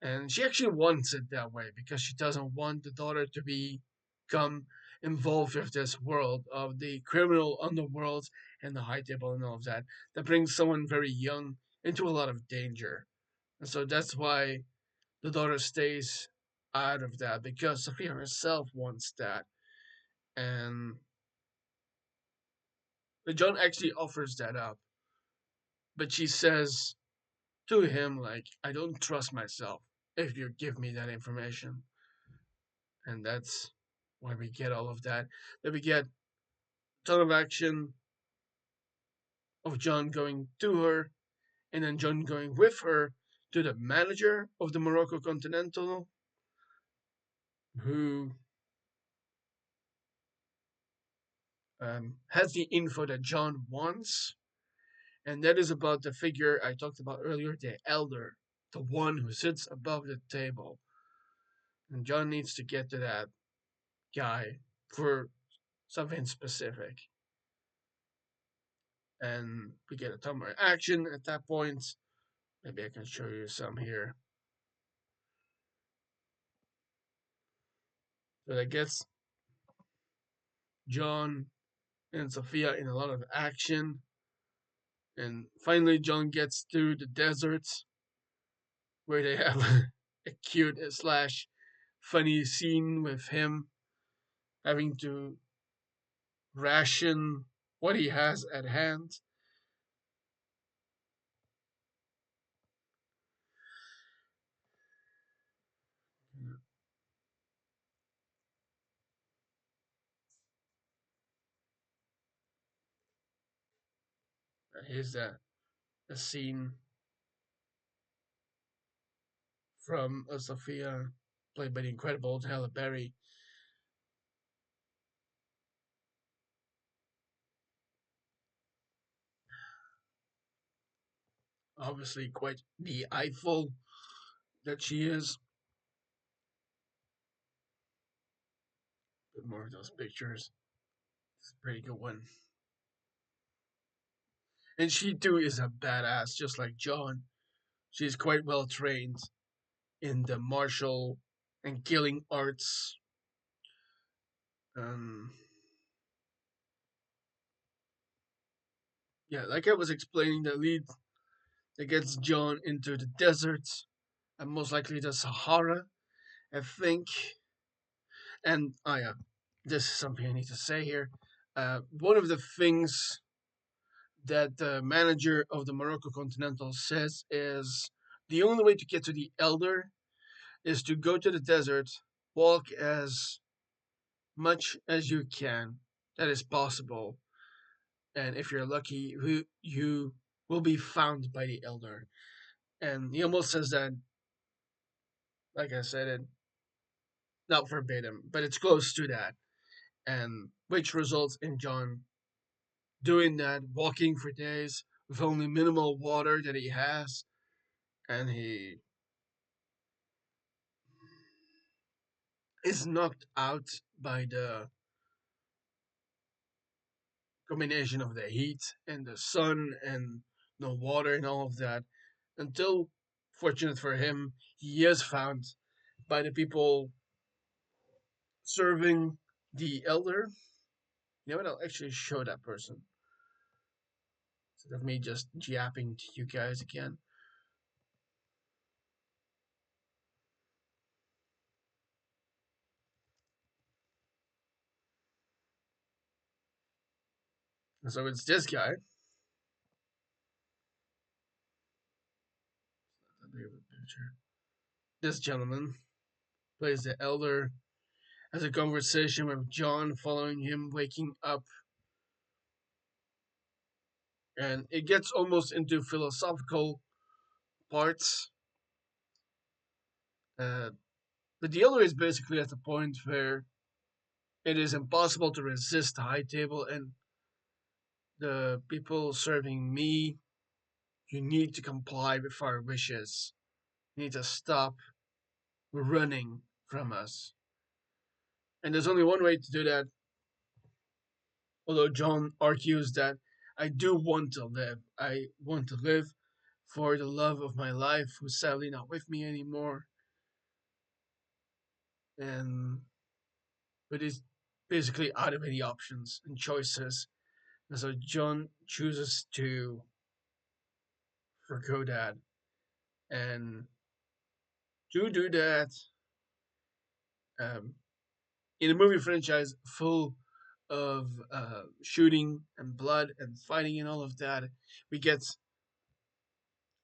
and she actually wants it that way because she doesn't want the daughter to become involved with this world of the criminal underworld and the high table and all of that. That brings someone very young into a lot of danger. And so that's why the daughter stays out of that because Sophia herself wants that. And John actually offers that up. But she says to him, like, I don't trust myself if you give me that information. And that's why we get all of that. Then we get a ton of action of John going to her, and then John going with her to the manager of the Morocco Continental, who has the info that John wants, and that is about the figure I talked about earlier, the elder, the one who sits above the table. And John needs to get to that guy for something specific. And we get a ton more action at that point. Maybe I can show you some here. So that gets John and Sophia in a lot of action. And finally, John gets to the desert where they have a cute slash funny scene with him having to ration what he has at hand. Here's the scene from Sophia, played by the incredible Halle Berry. Obviously, quite the eyeful that she is. But more of those pictures. It's a pretty good one. And she too is a badass, just like John. She's quite well trained in the martial and killing arts. Um, yeah, like I was explaining, the lead that gets John into the desert, and most likely the Sahara, I think. And oh yeah, this is something I need to say here. One of the things that the manager of the Morocco Continental says is the only way to get to the Elder is to go to the desert, walk as much as you can. That is possible. And if you're lucky, you will be found by the Elder. And he almost says that, like I said, it not verbatim, but it's close to that. And which results in John doing that, walking for days with only minimal water that he has, and he is knocked out by the combination of the heat and the sun and no water and all of that. Until, fortunate for him, he is found by the people serving the elder. You know what? I'll actually show that person instead of me just yapping to you guys again. So it's this guy. This gentleman plays the elder, has a conversation with John following him waking up, and it gets almost into philosophical parts. Uh, but the elder is basically at the point where it is impossible to resist the high table and the people serving me. You need to comply with our wishes. You need to stop running from us. And there's only one way to do that, although John argues that I do want to live. I want to live for the love of my life, who's sadly not with me anymore. And but he's basically out of any options and choices. And so John chooses to forgo that. And to do that, um, in a movie franchise full of shooting and blood and fighting and all of that, we get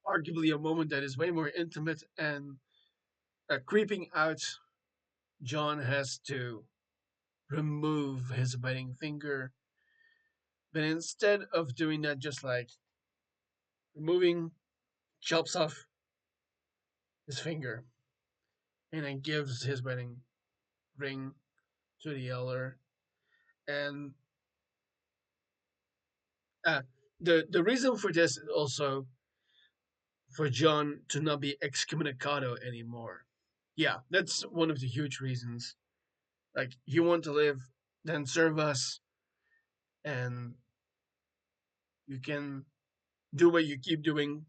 arguably a moment that is way more intimate and creeping out. John has to remove his wedding finger, but instead of doing that, just like removing, chops off his finger and then gives his wedding ring to the elder. And uh, the reason for this is also for John to not be excommunicado anymore. Yeah, that's one of the huge reasons. Like, you want to live, then serve us, and you can do what you keep doing,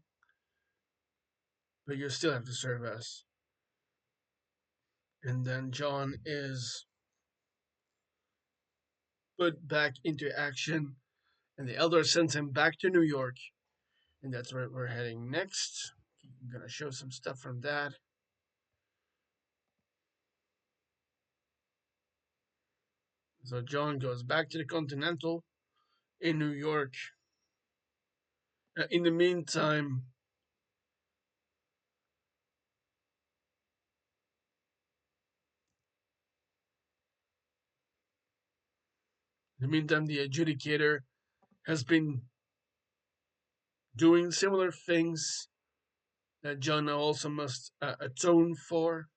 but you still have to serve us. And then John is put back into action, and the elder sends him back to New York, and that's where we're heading next. I'm gonna show some stuff from that. So John goes back to the Continental in New York. In the meantime, the adjudicator has been doing similar things that John also must atone for.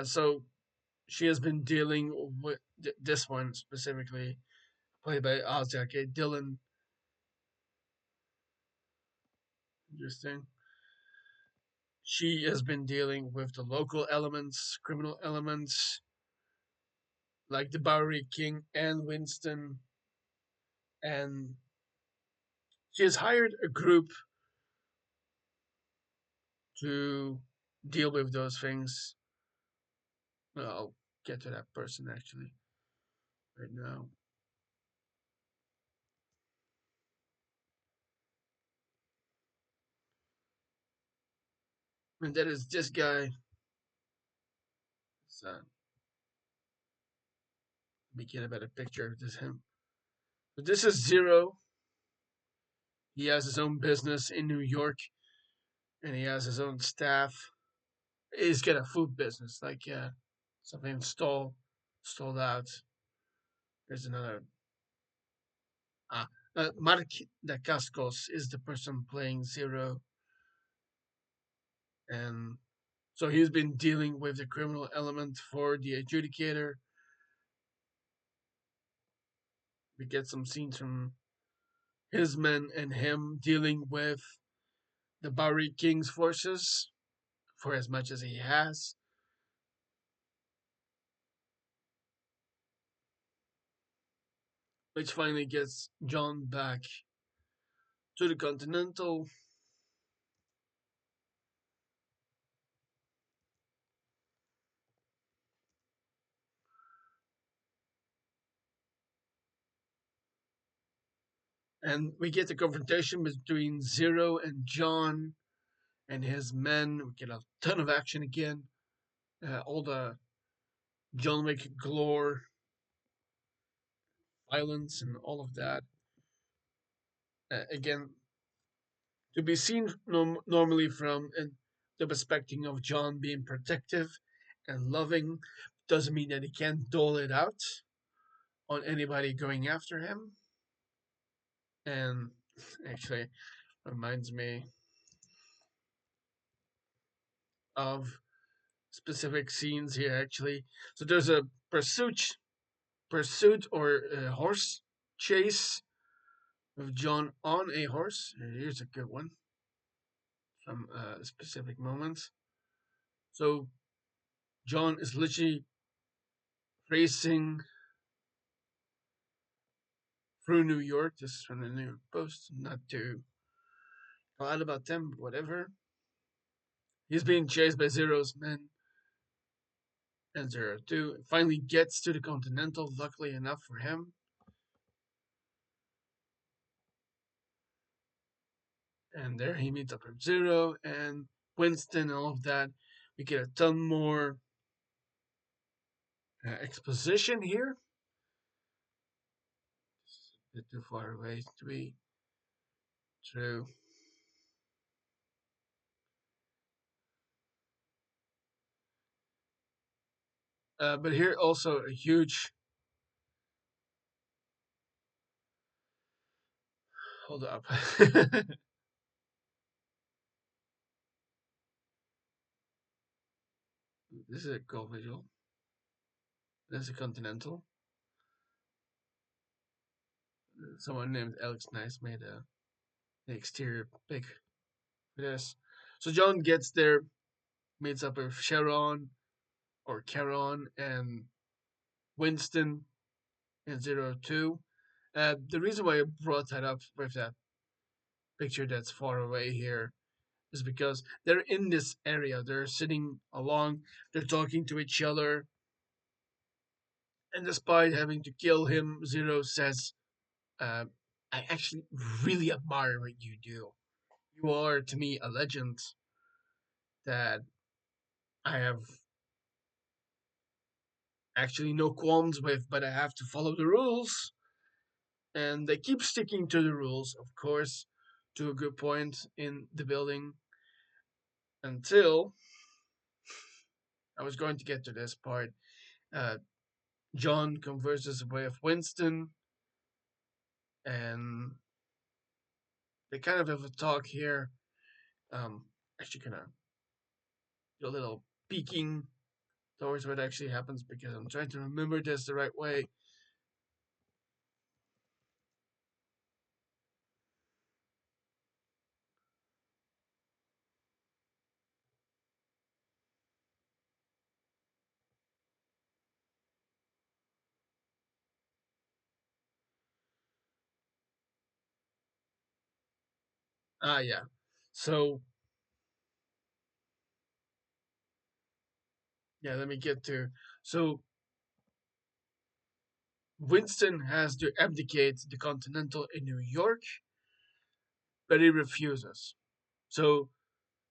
So she has been dealing with this one specifically, played by Ozzy. Okay, Dylan. Interesting. She has been dealing with the local elements, criminal elements, like the Bowery King and Winston, and she has hired a group to deal with those things. Well, I'll get to that person actually right now. And that is this guy. So, let me get a better picture of this him. But this is Zero. He has his own business in New York, and he has his own staff. He's got a food business, like something stalled out. There's another. Ah, Mark de Cascos is the person playing Zero, and so he's been dealing with the criminal element for the adjudicator. We get some scenes from his men and him dealing with the Bowery King's forces for as much as he has. Which finally gets John back to the Continental. And we get the confrontation between Zero and John and his men. We get a ton of action again. All the John Wick galore, violence, and all of that. Again, to be seen normally from the perspective of John being protective and loving doesn't mean that he can't dole it out on anybody going after him. And actually, reminds me of specific scenes here. Actually, so there's a pursuit or a horse chase with John on a horse. Here's a good one from specific moments. So John is literally racing through New York. This is from the New York Post. Not too glad about them, but whatever. He's being chased by Zero's men, and Zero 2 finally gets to the Continental, luckily enough for him. And there he meets up with Zero and Winston and all of that. We get a ton more exposition here. A bit too far away to be true. But here also a huge. Hold up. This is a cool visual. This is a Continental. Someone named Alex Nice made an exterior pic for this. So John gets there, meets up with Sharon or Caron and Winston in Zero 2. The reason why I brought that up with that picture that's far away here is because they're in this area. They're sitting along, they're talking to each other, and despite having to kill him, Zero says, uh, I actually really admire what you do. You are, to me, a legend that I have actually no qualms with, but I have to follow the rules. And they keep sticking to the rules, of course, to a good point in the building until I was going to get to this part. Uh, John converses with Winston, and they kind of have a talk here. Um, Actually, gonna do a little peeking towards what actually happens because I'm trying to remember this the right way. Yeah. So yeah, let me get to. So Winston has to abdicate the Continental in New York, but he refuses. So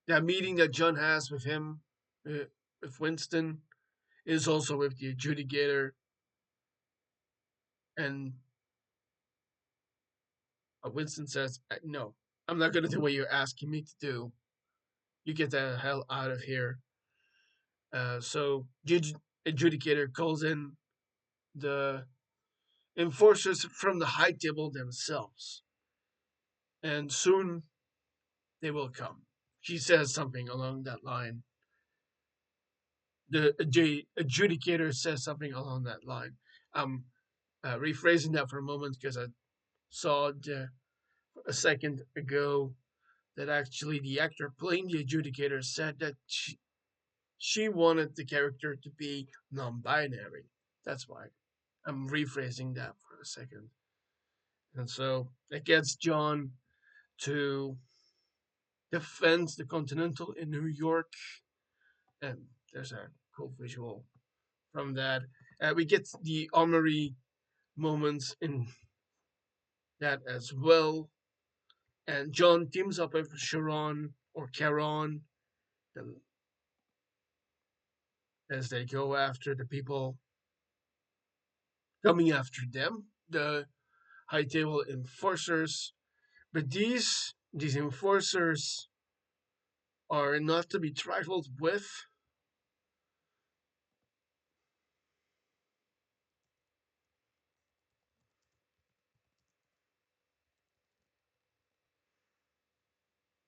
that meeting that John has with him, with Winston, is also with the adjudicator, and Winston says, "No, I'm not going to do what you're asking me to do. You get the hell out of here." So the adjudicator calls in the enforcers from the high table themselves, and soon they will come. She says something along that line. The adjudicator says something along that line. I'm rephrasing that for a moment because I saw a second ago that actually the actor playing the adjudicator said that she wanted the character to be non-binary. That's why I'm rephrasing that for a second. And so it gets John to defend the Continental in New York, and there's a cool visual from that. We get the armory moments in that as well. And John teams up with Sharon or Charon and as they go after the people coming after them, the high table enforcers. But these enforcers are not to be trifled with.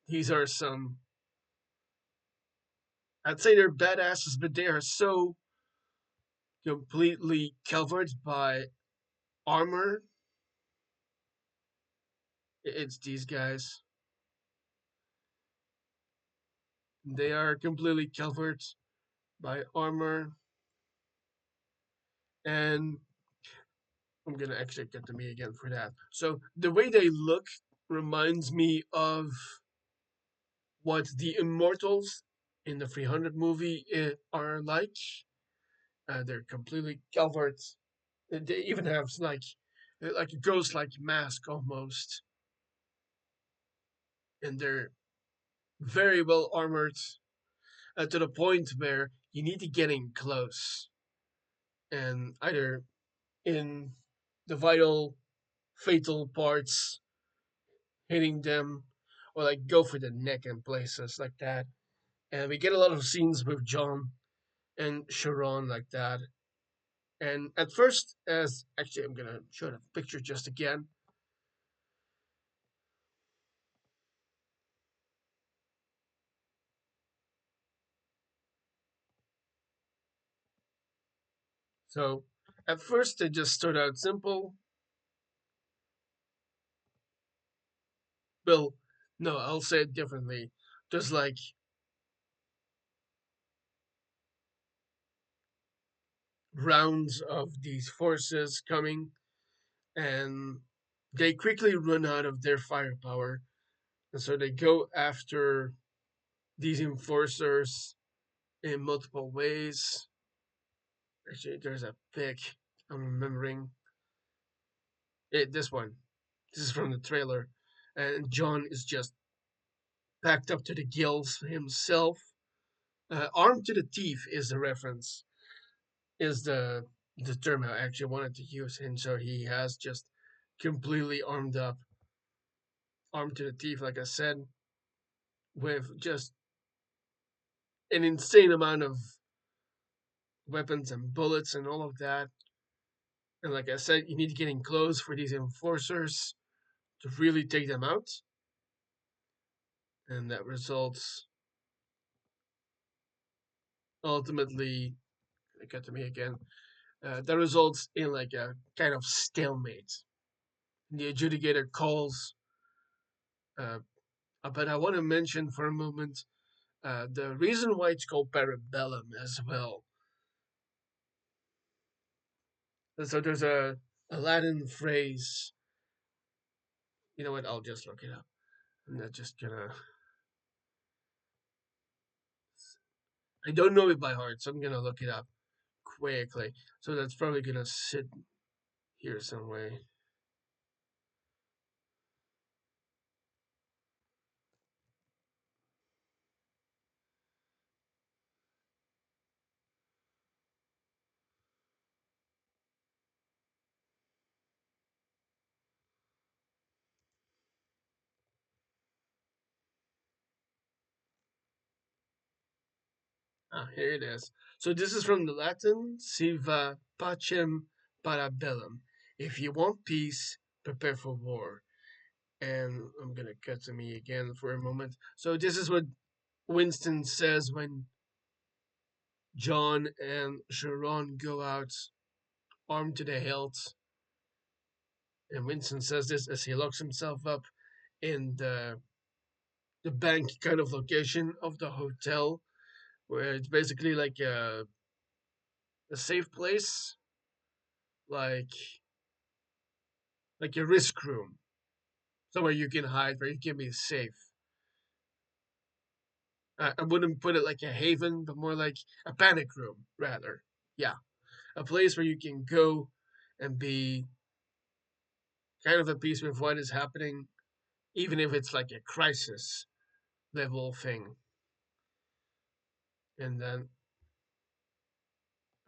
These are some, I'd say they're badasses, but they are so completely covered by armor. It's these guys. They are completely covered by armor, and I'm gonna actually get to me again for that. So the way they look reminds me of what the Immortals in the 300 movie are like. They're completely covered. They even have like a ghost-like mask almost, and they're very well armored to the point where you need to get in close and either in the vital, fatal parts hitting them, or like go for the neck and places like that. And we get a lot of scenes with John and Sharon like that. And at first, as actually, I'm gonna show the picture just again. So at first, they just start out simple. Well, no, I'll say it differently. There's like rounds of these forces coming, and they quickly run out of their firepower, and so they go after these enforcers in multiple ways. Actually, there's a pic I'm remembering. This one. This is from the trailer, and John is just packed up to the gills himself. Armed to the teeth is the reference. Is the term I actually wanted to use, and so he has just completely armed up, armed to the teeth, like I said, with just an insane amount of weapons and bullets and all of that. And like I said, you need to get in close for these enforcers to really take them out. and that results ultimately, it got to me again. That results in like a kind of stalemate. The adjudicator calls, uh, but I want to mention for a moment the reason why it's called parabellum as well. So there's a Latin phrase. You know what? I'll just look it up. I'm not just gonna. I don't know it by heart, so I'm gonna look it up quickly. So that's probably gonna sit here somewhere. Ah, here it is. So this is from the Latin, "Siva pacem parabellum." If you want peace, prepare for war. And I'm gonna cut to me again for a moment. So this is what Winston says when John and Sharon go out armed to the hilt. And Winston says this as he locks himself up in the bank kind of location of the hotel, where it's basically like a safe place, like like a risk room, somewhere you can hide, where you can be safe. I wouldn't put it like a haven, but more like a panic room, rather. Yeah, a place where you can go and be kind of at peace with what is happening, even if it's like a crisis level thing. And then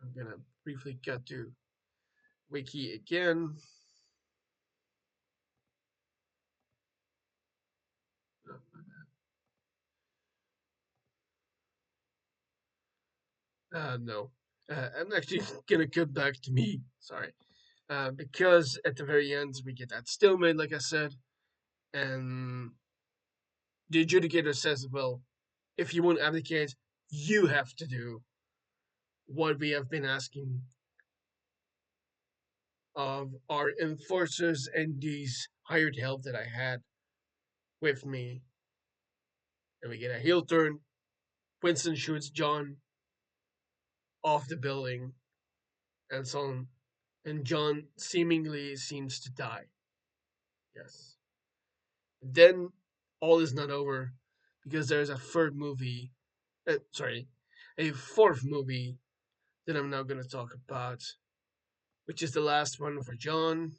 I'm gonna briefly cut to Wiki again. No. I'm actually gonna cut back to me. Sorry. Because at the very end we get that stalemate, like I said, and the adjudicator says, "Well, if you won't abdicate, you have to do what we have been asking of our enforcers and these hired help that I had with me." And we get a heel turn. Winston shoots John off the building, and so on. And John seemingly seems to die. Yes. Then all is not over because there's a third movie. Sorry, a fourth movie that I'm now going to talk about, which is the last one for John.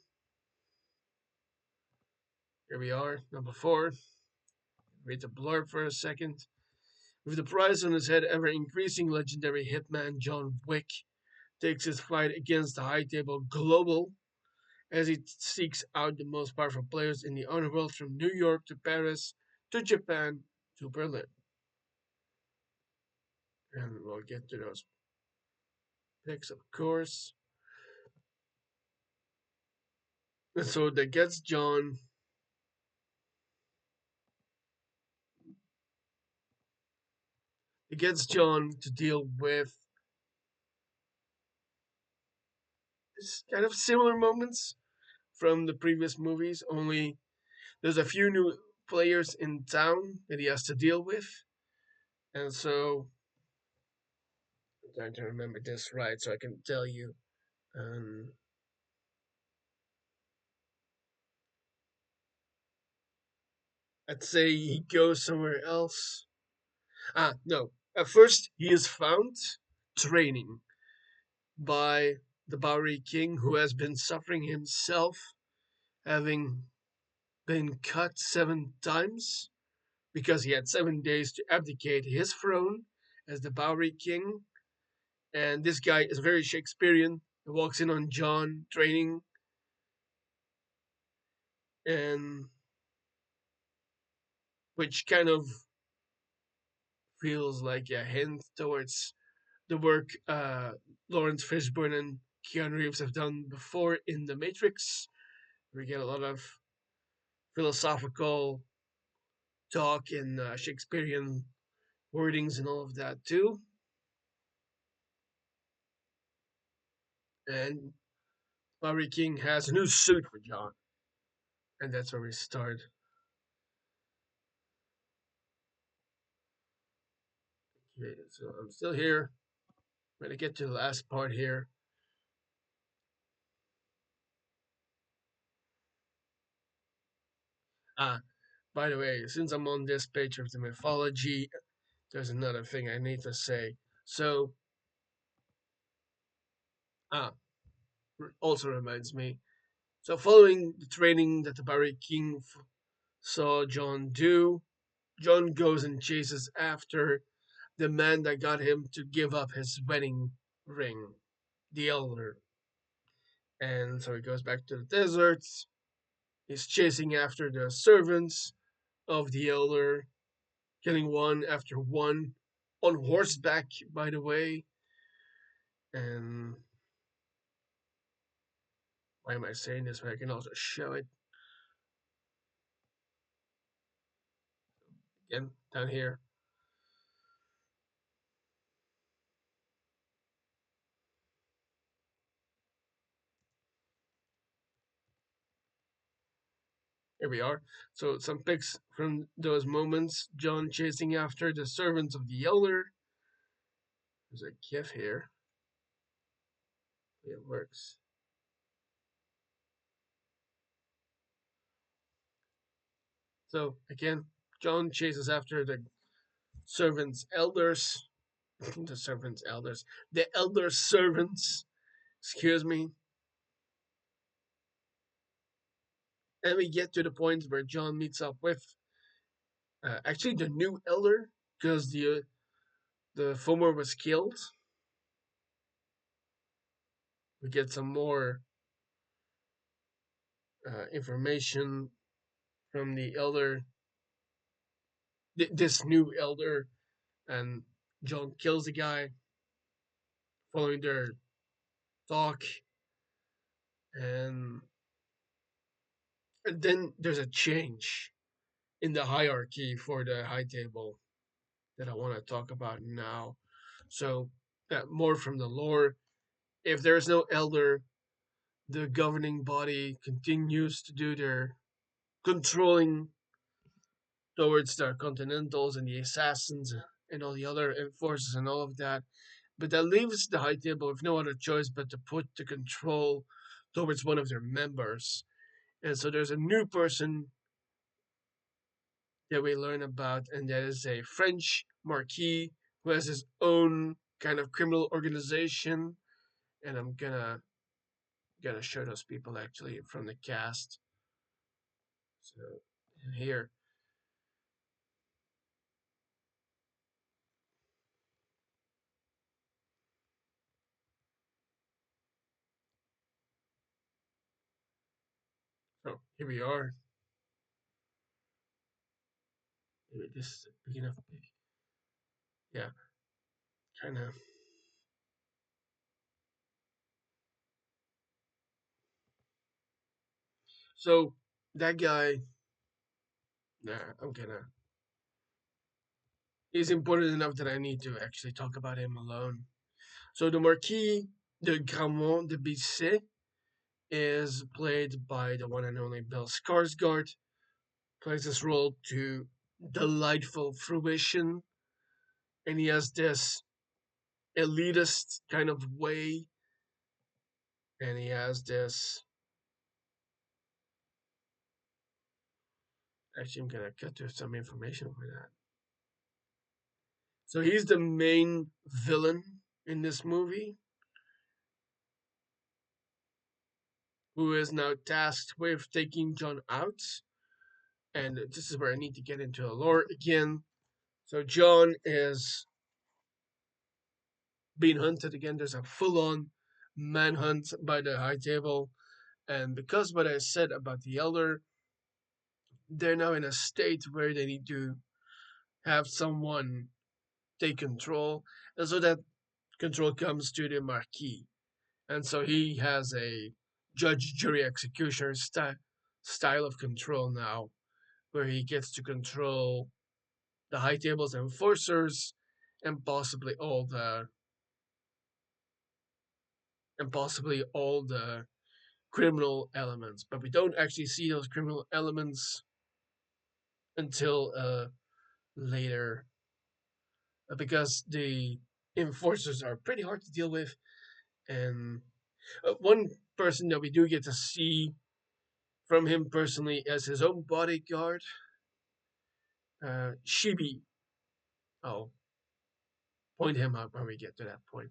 Here we are, number 4. Read the blurb for a second. With the prize on his head, ever increasing legendary hitman John Wick takes his fight against the high table global as he seeks out the most powerful players in the underworld from New York to Paris to Japan to Berlin. And we'll get to those picks, of course. And so that gets John. It gets John to deal with this kind of similar moments from the previous movies, only there's a few new players in town that he has to deal with. And so I'm trying to remember this right so I can tell you. Um, I'd say he goes somewhere else. No. At first, he is found training by the Bowery King, who has been suffering himself, having been cut 7 times because he had 7 days to abdicate his throne as the Bowery King. And this guy is very Shakespearean. He walks in on John training, and which kind of feels like a hint towards the work Lawrence Fishburne and Keanu Reeves have done before in The Matrix. We get a lot of philosophical talk in Shakespearean wordings and all of that too. And Larry King has a new suit for John, and that's where we start. Okay, so I'm still here. I'm gonna get to the last part here. Ah, by the way, since I'm on this page of the mythology, there's another thing I need to say. So, ah, also reminds me. So, following the training that the Barry King saw John do, John goes and chases after the man that got him to give up his wedding ring, the elder. And so he goes back to the deserts. He's chasing after the servants of the elder, killing one after one on horseback, by the way. And why am I saying this? But I can also show it again down here. Here we are. So some pics from those moments. John chasing after the servants of the elder. There's a gif here. It works. So again, John chases after the servants' elders. The servants' elders. The elder servants. Excuse me. And we get to the point where John meets up with actually the new elder because the former was killed. We get some more information from the elder, this new elder, and John kills the guy following their talk, and and then there's a change in the hierarchy for the high table that I want to talk about now. So, more from the lore. If there's no elder, the governing body continues to do their controlling towards the Continentals and the Assassins and all the other forces and all of that. But that leaves the High Table with no other choice but to put the control towards one of their members. And so there's a new person that we learn about, and that is a French marquis who has his own kind of criminal organization. And I'm gonna show those people actually from the cast. So here, so here we are. Maybe this is big enough. Yeah, kind of. So that guy, nah, I'm gonna. He's important enough that I need to actually talk about him alone. So the Marquis de Gramont de Bissé is played by the one and only Bill Skarsgård. Plays this role to delightful fruition, and he has this elitist kind of way, and he has this. Actually, I'm gonna cut to some information for that. So he's the main villain in this movie, who is now tasked with taking John out. And this is where I need to get into a lore again. So John is being hunted again. There's a full-on manhunt by the High Table, and because what I said about the Elder, they're now in a state where they need to have someone take control, and so that control comes to the Marquis, and so he has a judge, jury, executioner style of control now, where he gets to control the high tables and enforcers, and possibly all the criminal elements. But we don't actually see those criminal elements until later, because the enforcers are pretty hard to deal with. And one person that we do get to see from him personally as his own bodyguard, Shibi. I'll point him out when we get to that point.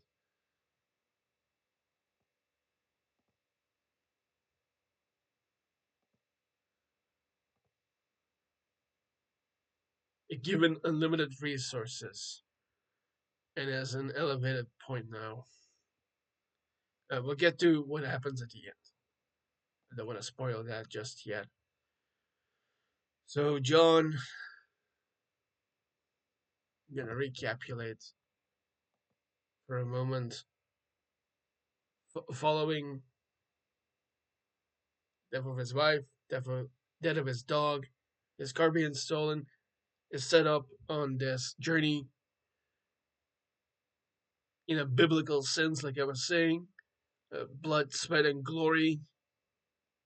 Given unlimited resources and as an elevated point now. We'll get to what happens at the end. I don't want to spoil that just yet. So, John, I'm gonna recapitulate for a moment. Following death of his wife, death of his dog, his car being stolen, is set up on this journey in a biblical sense, like I was saying, blood, sweat, and glory,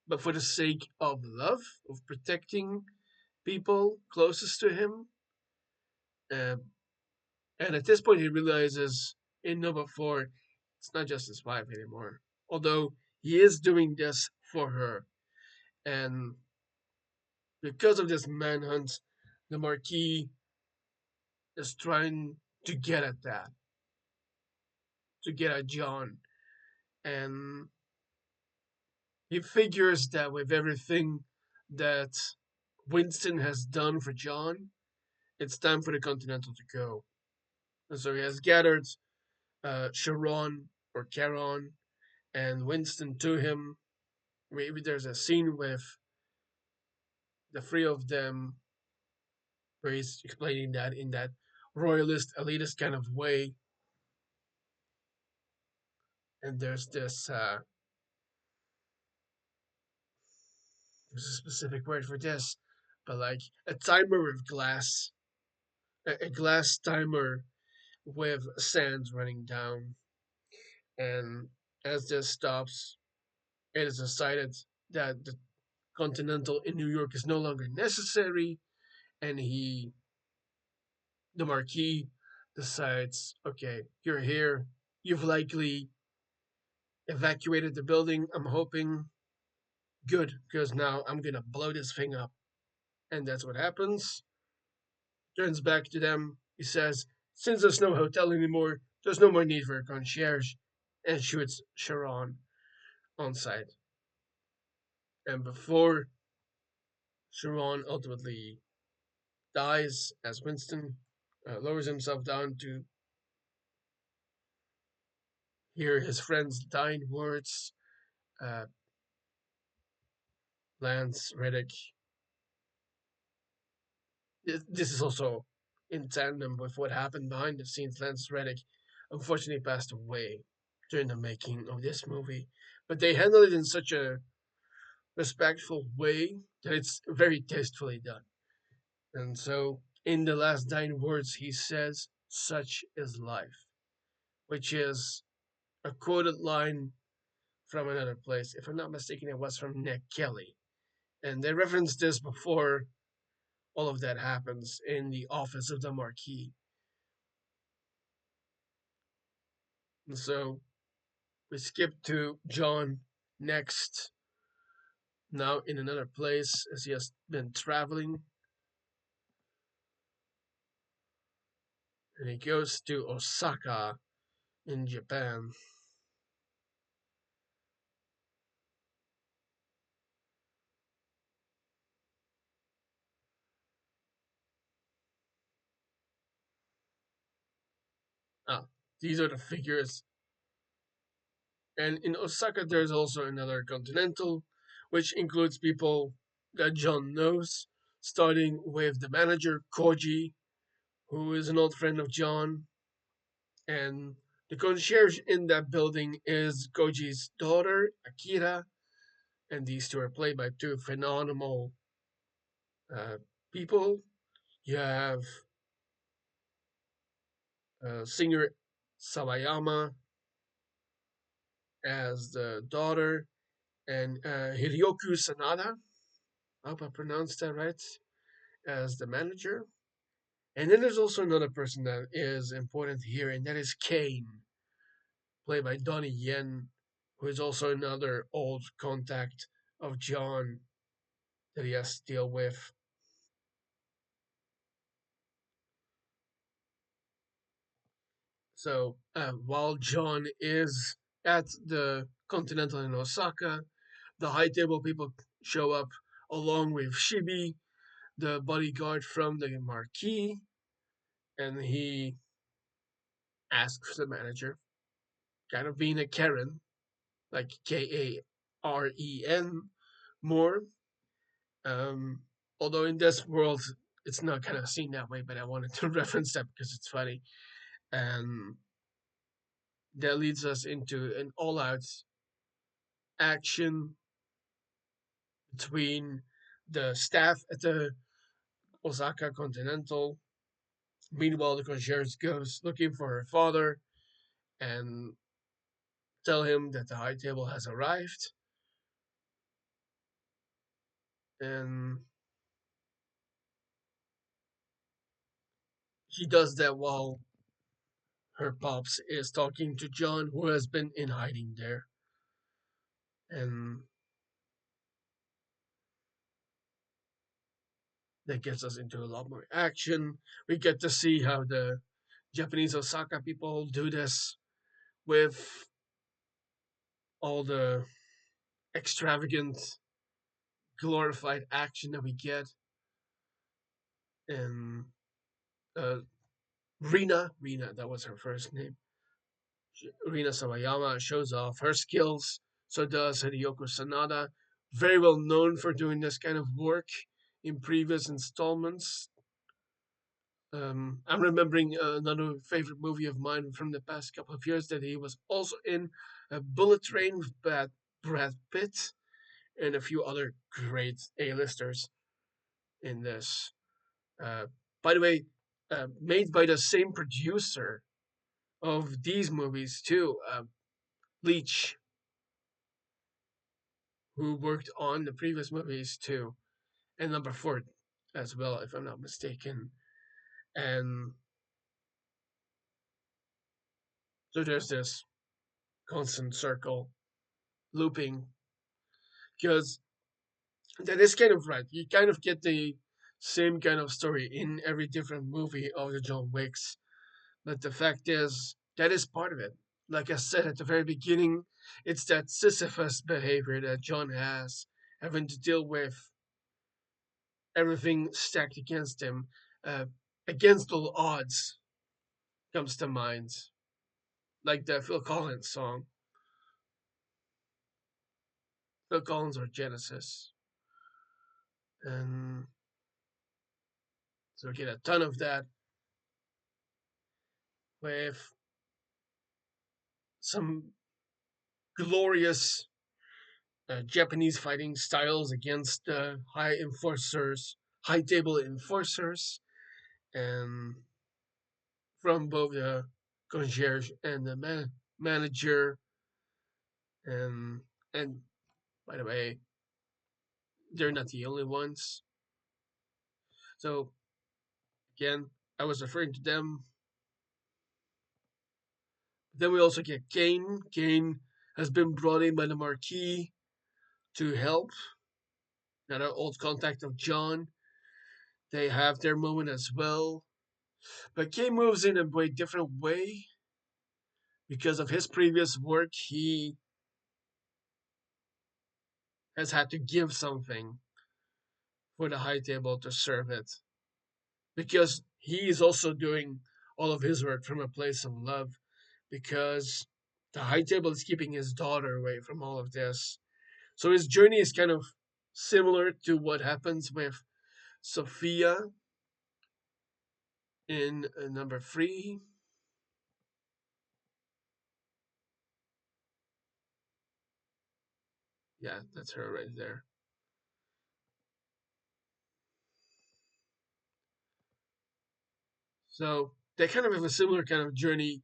but for the sake of love, of protecting people closest to him. Uh, and at this point, he realizes in Nova 4, it's not just his wife anymore. Although he is doing this for her. And because of this manhunt, the Marquis is trying to get at that, to get at John. And he figures that with everything that Winston has done for John, it's time for the Continental to go. And so he has gathered Sharon or Charon and Winston to him. Maybe there's a scene with the three of them where he's explaining that in that royalist, elitist kind of way. And there's a specific word for this, but like a timer with glass, a glass timer with sand running down. And as this stops, it is decided that the Continental in New York is no longer necessary, and the Marquis, decides, okay, you're here. You've likely evacuated the building. I'm hoping. Good, because now I'm gonna blow this thing up. And that's what happens. Turns back to them. He says, since there's no hotel anymore, there's no more need for a concierge, and shoots Sharon on sight. And before Sharon ultimately dies, as Winston lowers himself down to hear his friend's dying words, uh, Lance Reddick. This is also in tandem with what happened behind the scenes. Lance Reddick unfortunately passed away during the making of this movie, but they handled it in such a respectful way that it's very tastefully done. And so, in the last dying words, he says, "Such is life," which is a quoted line from another place. If I'm not mistaken, it was from Nick Kelly. And they referenced this before all of that happens in the office of the Marquis. And so we skip to John next, now in another place as he has been traveling. And he goes to Osaka in Japan. Ah, these are the figures. And in Osaka, there's also another Continental, which includes people that John knows, starting with the manager, Koji, who is an old friend of John. And the concierge in that building is Koji's daughter, Akira. And these two are played by two phenomenal uh, people. You have singer Sawayama as the daughter, and Hiryoku Sanada, I hope I pronounced that right, as the manager. And then there's also another person that is important here, and that is Kane, played by Donnie Yen, who is also another old contact of John that he has to deal with. So while John is at the Continental in Osaka, the high table people show up along with Shibi, the bodyguard from the Marquis, and he asks the manager, kind of being a Karen, like Karen, more. Um, Although in this world it's not kind of seen that way, but I wanted to reference that because it's funny. And that leads us into an all-out action between the staff at the Osaka Continental. Meanwhile, the concierge goes looking for her father and tell him that the high table has arrived. And he does that while her pops is talking to John, who has been in hiding there. And that gets us into a lot more action. We get to see how the Japanese Osaka people do this with all the extravagant, glorified action that we get. And uh, Rina, that was her first name. Rina Sawayama shows off her skills. So does Hideyoko Sanada, very well known for doing this kind of work in previous installments. I'm remembering another favorite movie of mine from the past couple of years that he was also in, a Bullet Train with Brad Pitt and a few other great A-listers in this. Uh, by the way, made by the same producer of these movies too, Leach, who worked on the previous movies too, and number four as well, if I'm not mistaken. And so there's this constant circle looping because that is kind of right. You kind of get the same kind of story in every different movie of the John Wicks. But the fact is, that is part of it. Like I said at the very beginning, it's that Sisyphus behavior that John has, having to deal with everything stacked against him. Uh, Against all odds comes to mind, like the Phil Collins song. Phil Collins or Genesis. And so we get a ton of that with some glorious Japanese fighting styles against high table enforcers, and from both the concierge and the manager. And and by the way, they're not the only ones. So again, I was referring to them. Then we also get Kane. Kane has been brought in by the Marquis to help. Another old contact of John. They have their moment as well. But Kane moves in a way different way because of his previous work. He has had to give something for the high table to serve it because he is also doing all of his work from a place of love because the high table is keeping his daughter away from all of this. So his journey is kind of similar to what happens with Sophia in number three. Yeah, that's her right there. So they kind of have a similar kind of journey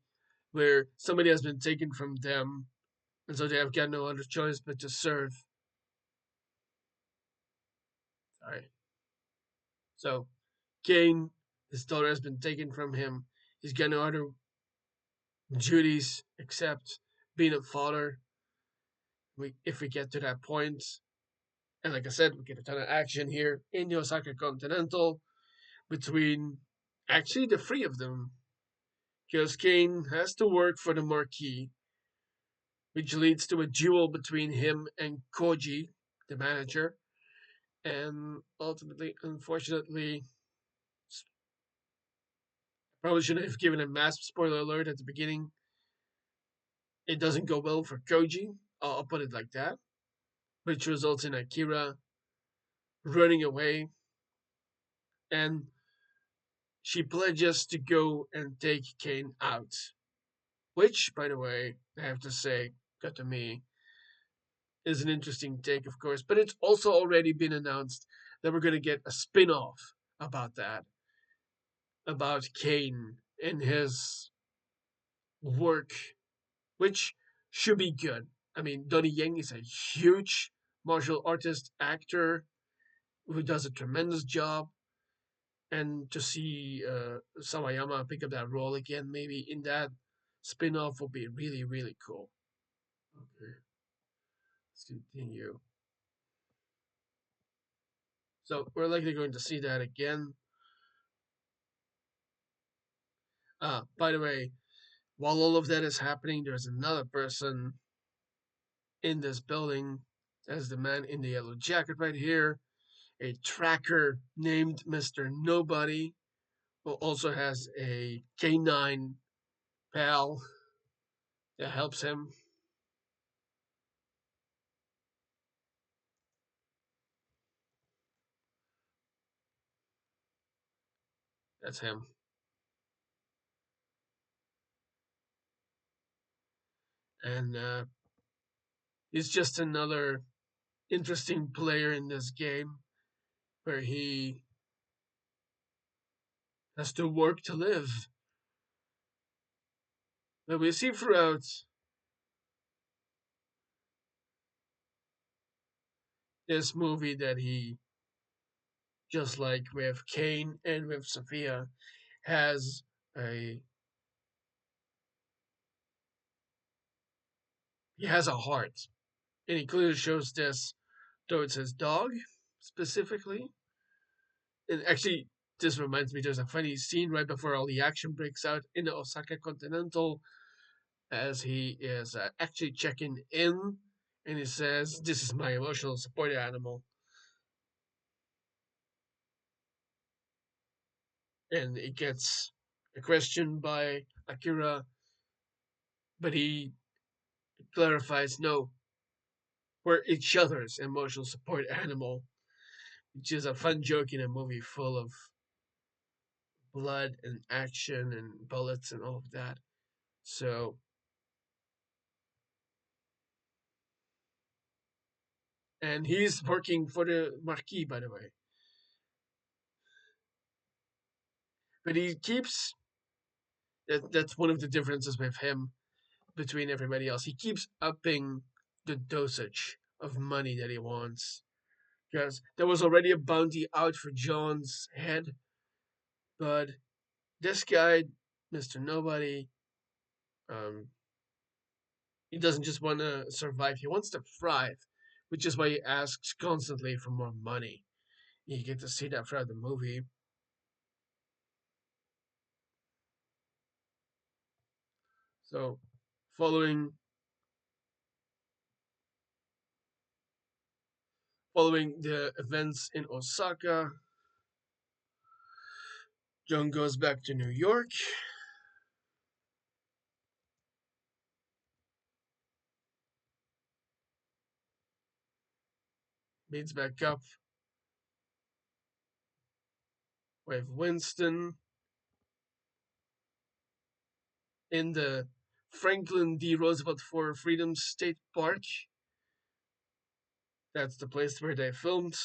where somebody has been taken from them, and so they have got no other choice but to serve. All right. So Cain, his daughter has been taken from him. He's got no other duties except being a father. If we get to that point, and like I said, we get a ton of action here in the Osaka Continental between actually the three of them. Because Cain has to work for the Marquis, which leads to a duel between him and Koji, the manager. And ultimately, unfortunately, probably shouldn't have given a massive spoiler alert at the beginning. It doesn't go well for Koji. I'll put it like that, which results in Akira running away, and she pledges to go and take Cain out. Which, by the way, I have to say, got to me, is an interesting take, of course, but it's also already been announced that we're going to get a spin off about that, about Cain and his work, which should be good. I mean, Donnie Yen is a huge martial artist actor who does a tremendous job, and to see Sawayama pick up that role again, maybe in that spin off, would be really, really cool. Okay, let's continue. So, we're likely going to see that again. By the way, while all of that is happening, there's another person in this building. That's the man in the yellow jacket right here, a tracker named Mr. Nobody, who also has a canine pal that helps him. That's him. And he's just another interesting player in this game where he has to work to live. But we see throughout this movie that he, just like with Cain and with Sophia, has a he has a heart, and he clearly shows this towards his dog specifically. And actually, this reminds me, there's a funny scene right before all the action breaks out in the Osaka Continental, as he is actually checking in, and he says, "This is my emotional support animal," and it gets a question by Akira, but he clarifies, "No, we're each other's emotional support animal," which is a fun joke in a movie full of blood and action and bullets and all of that. So, and he's working for the Marquis, by the way. But he keeps that's one of the differences with him between everybody else. He keeps upping the dosage of money that he wants. Because there was already a bounty out for John's head, but this guy, Mr. Nobody, um, he doesn't just want to survive, he wants to thrive, which is why he asks constantly for more money. You get to see that throughout the movie. So, following following the events in Osaka, John goes back to New York, meets back up with Winston in the Franklin D. Roosevelt for Freedom State Park. That's the place where they filmed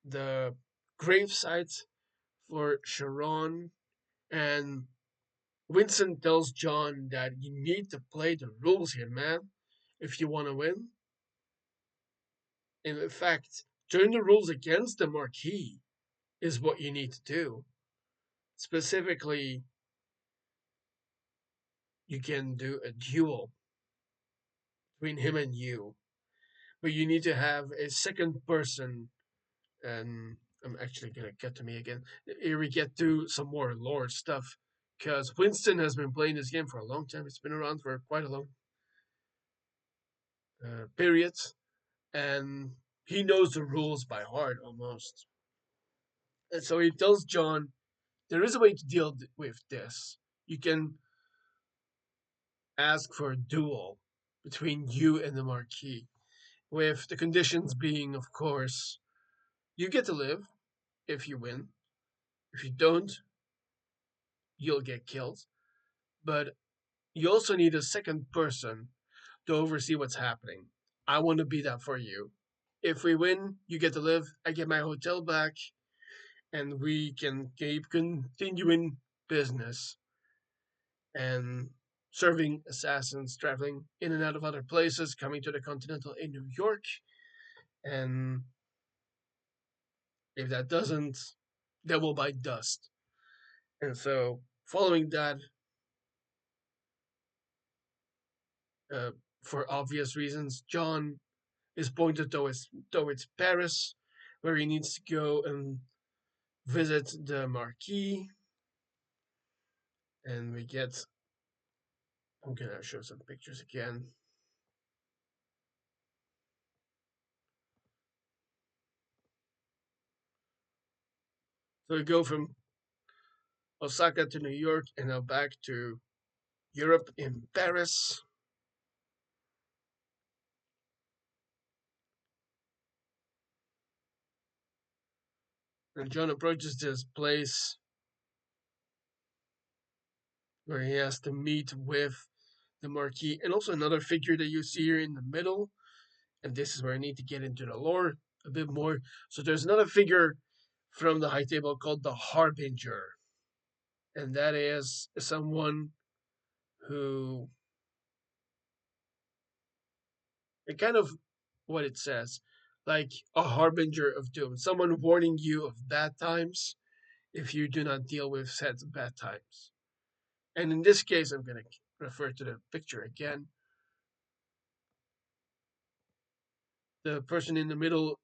the gravesite for Sharon And Winston tells John that you need to play the rules here, man, if you want to win. And in fact, turn the rules against the Marquis is what you need to do. Specifically, you can do a duel between him and you, but you need to have a second person. And I'm actually gonna get to me again. Here we get to some more lore stuff, because Winston has been playing this game for a long time. It's been around for quite a long period, and he knows the rules by heart almost. And so he tells John, there is a way to deal with this. You can ask for a duel between you and the Marquis, with the conditions being, of course, you get to live if you win. If you don't, you'll get killed. But you also need a second person to oversee what's happening. I want to be that for you. If we win, you get to live, I get my hotel back, and we can keep continuing business and serving assassins, traveling in and out of other places, coming to the Continental in New York. And if that doesn't, then we'll bite dust. And so, following that, uh, for obvious reasons, John is pointed towards Paris, where he needs to go and visit the Marquis. And we get. I'm gonna show some pictures again. So we go from Osaka to New York and now back to Europe in Paris. And John approaches this place where he has to meet with the Marquis and also another figure that you see here in the middle. And this is where I need to get into the lore a bit more. So there's another figure from the High Table called the Harbinger. And that is someone who, it kind of what it says, like a harbinger of doom, someone warning you of bad times if you do not deal with said bad times. And in this case, I'm going to refer to the picture again. The person in the middle,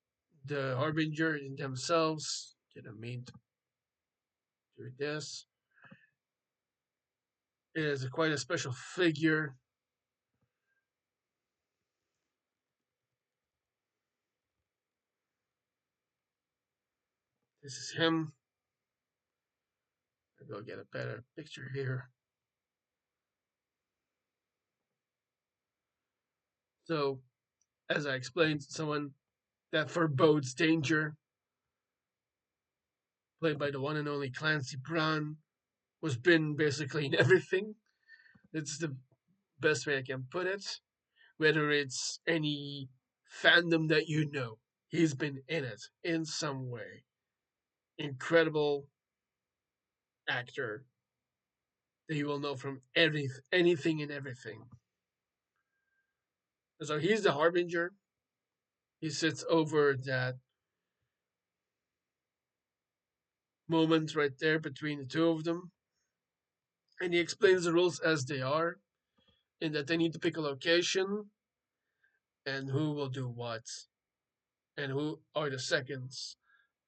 the harbinger in themselves, didn't mean to do this. It is quite a special figure. This is him. Maybe I'll get a better picture here. So, as I explained, someone that forebodes danger, played by the one and only Clancy Brown, was been basically in everything. It's the best way I can put it. Whether it's any fandom that you know, he's been in it in some way. Incredible actor that you will know from anything and everything. So he's the harbinger. He sits over that moment right there between the two of them, and he explains the rules as they are, in that they need to pick a location and who will do what, and who are the seconds.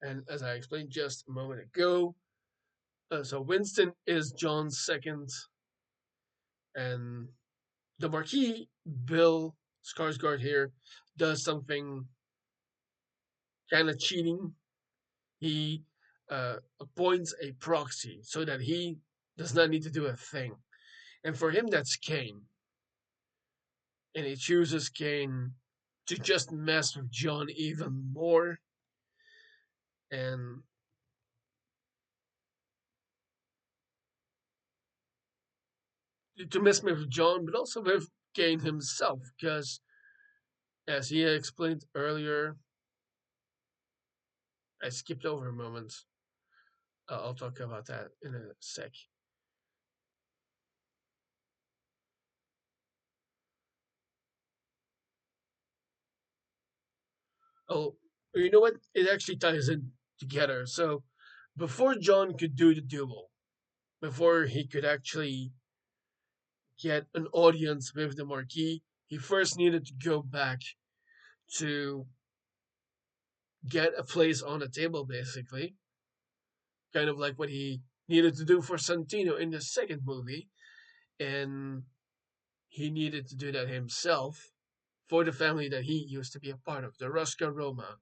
And as I explained just a moment ago, so Winston is John's second, and the Marquis, Bill Skarsgård here, does something kind of cheating. He appoints a proxy so that he does not need to do a thing. And for him, that's Kane. And he chooses Kane to just mess with John even more. And to mess with John, but also with Kane himself, because as he explained earlier, I skipped over a moment. I'll talk about that in a sec. Oh, you know what? It actually ties in together. So, before John could do the duel, before he could actually get an audience with the Marquis, he first needed to go back to get a place on the table, basically, kind of like what he needed to do for Santino in the second movie, and he needed to do that himself for the family that he used to be a part of, the Ruska Roma.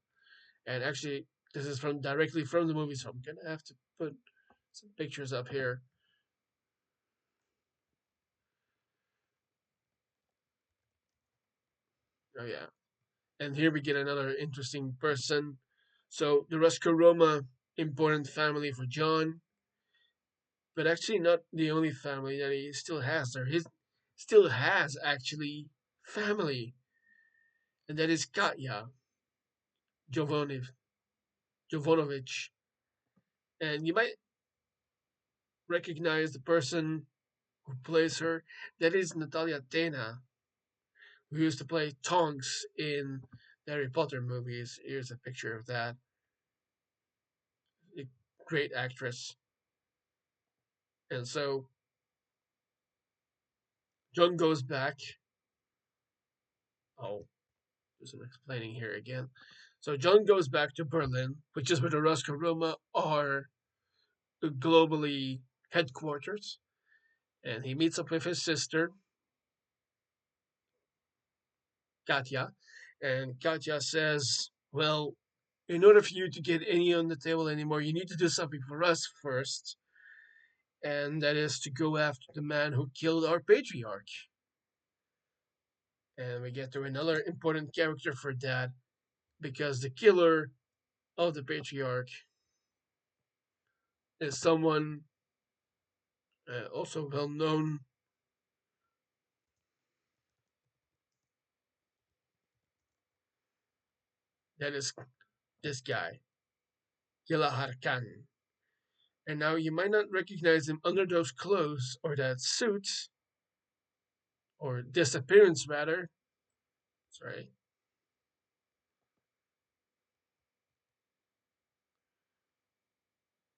And actually, this is from directly from the movie, so I'm gonna have to put some pictures up here. Oh yeah, and here we get another interesting person. So the Ruska Roma, important family for John, but actually not the only family that he still has there. He still has actually family, and that is Katya Jovanovic. Jovanovic. And you might recognize the person who plays her. That is Natalia Tena, who used to play Tonks in the Harry Potter movies. Here's a picture of that. A great actress. And so John goes back. Oh, there's some explaining here again. So John goes back to Berlin, which is where the Ruska Roma are globally headquarters, and he meets up with his sister, Katya. And Katya says, well, in order for you to get any on the table anymore, you need to do something for us first, and that is to go after the man who killed our patriarch. And we get to another important character for that, because the killer of the patriarch is someone also well known. That is this guy, Khan. And now you might not recognize him under those clothes or that suit, or disappearance rather. Sorry,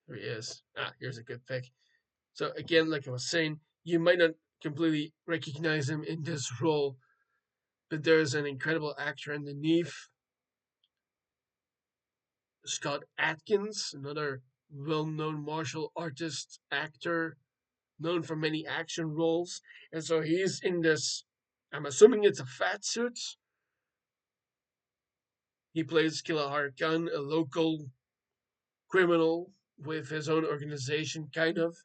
here he is. Ah, here's a good pick. So again, like I was saying, you might not completely recognize him in this role, but there's an incredible actor underneath, Scott Atkins, another well-known martial artist actor, known for many action roles, and so he's in this. I'm assuming it's a fat suit. He plays Kilahar Khan, a local criminal with his own organization, kind of.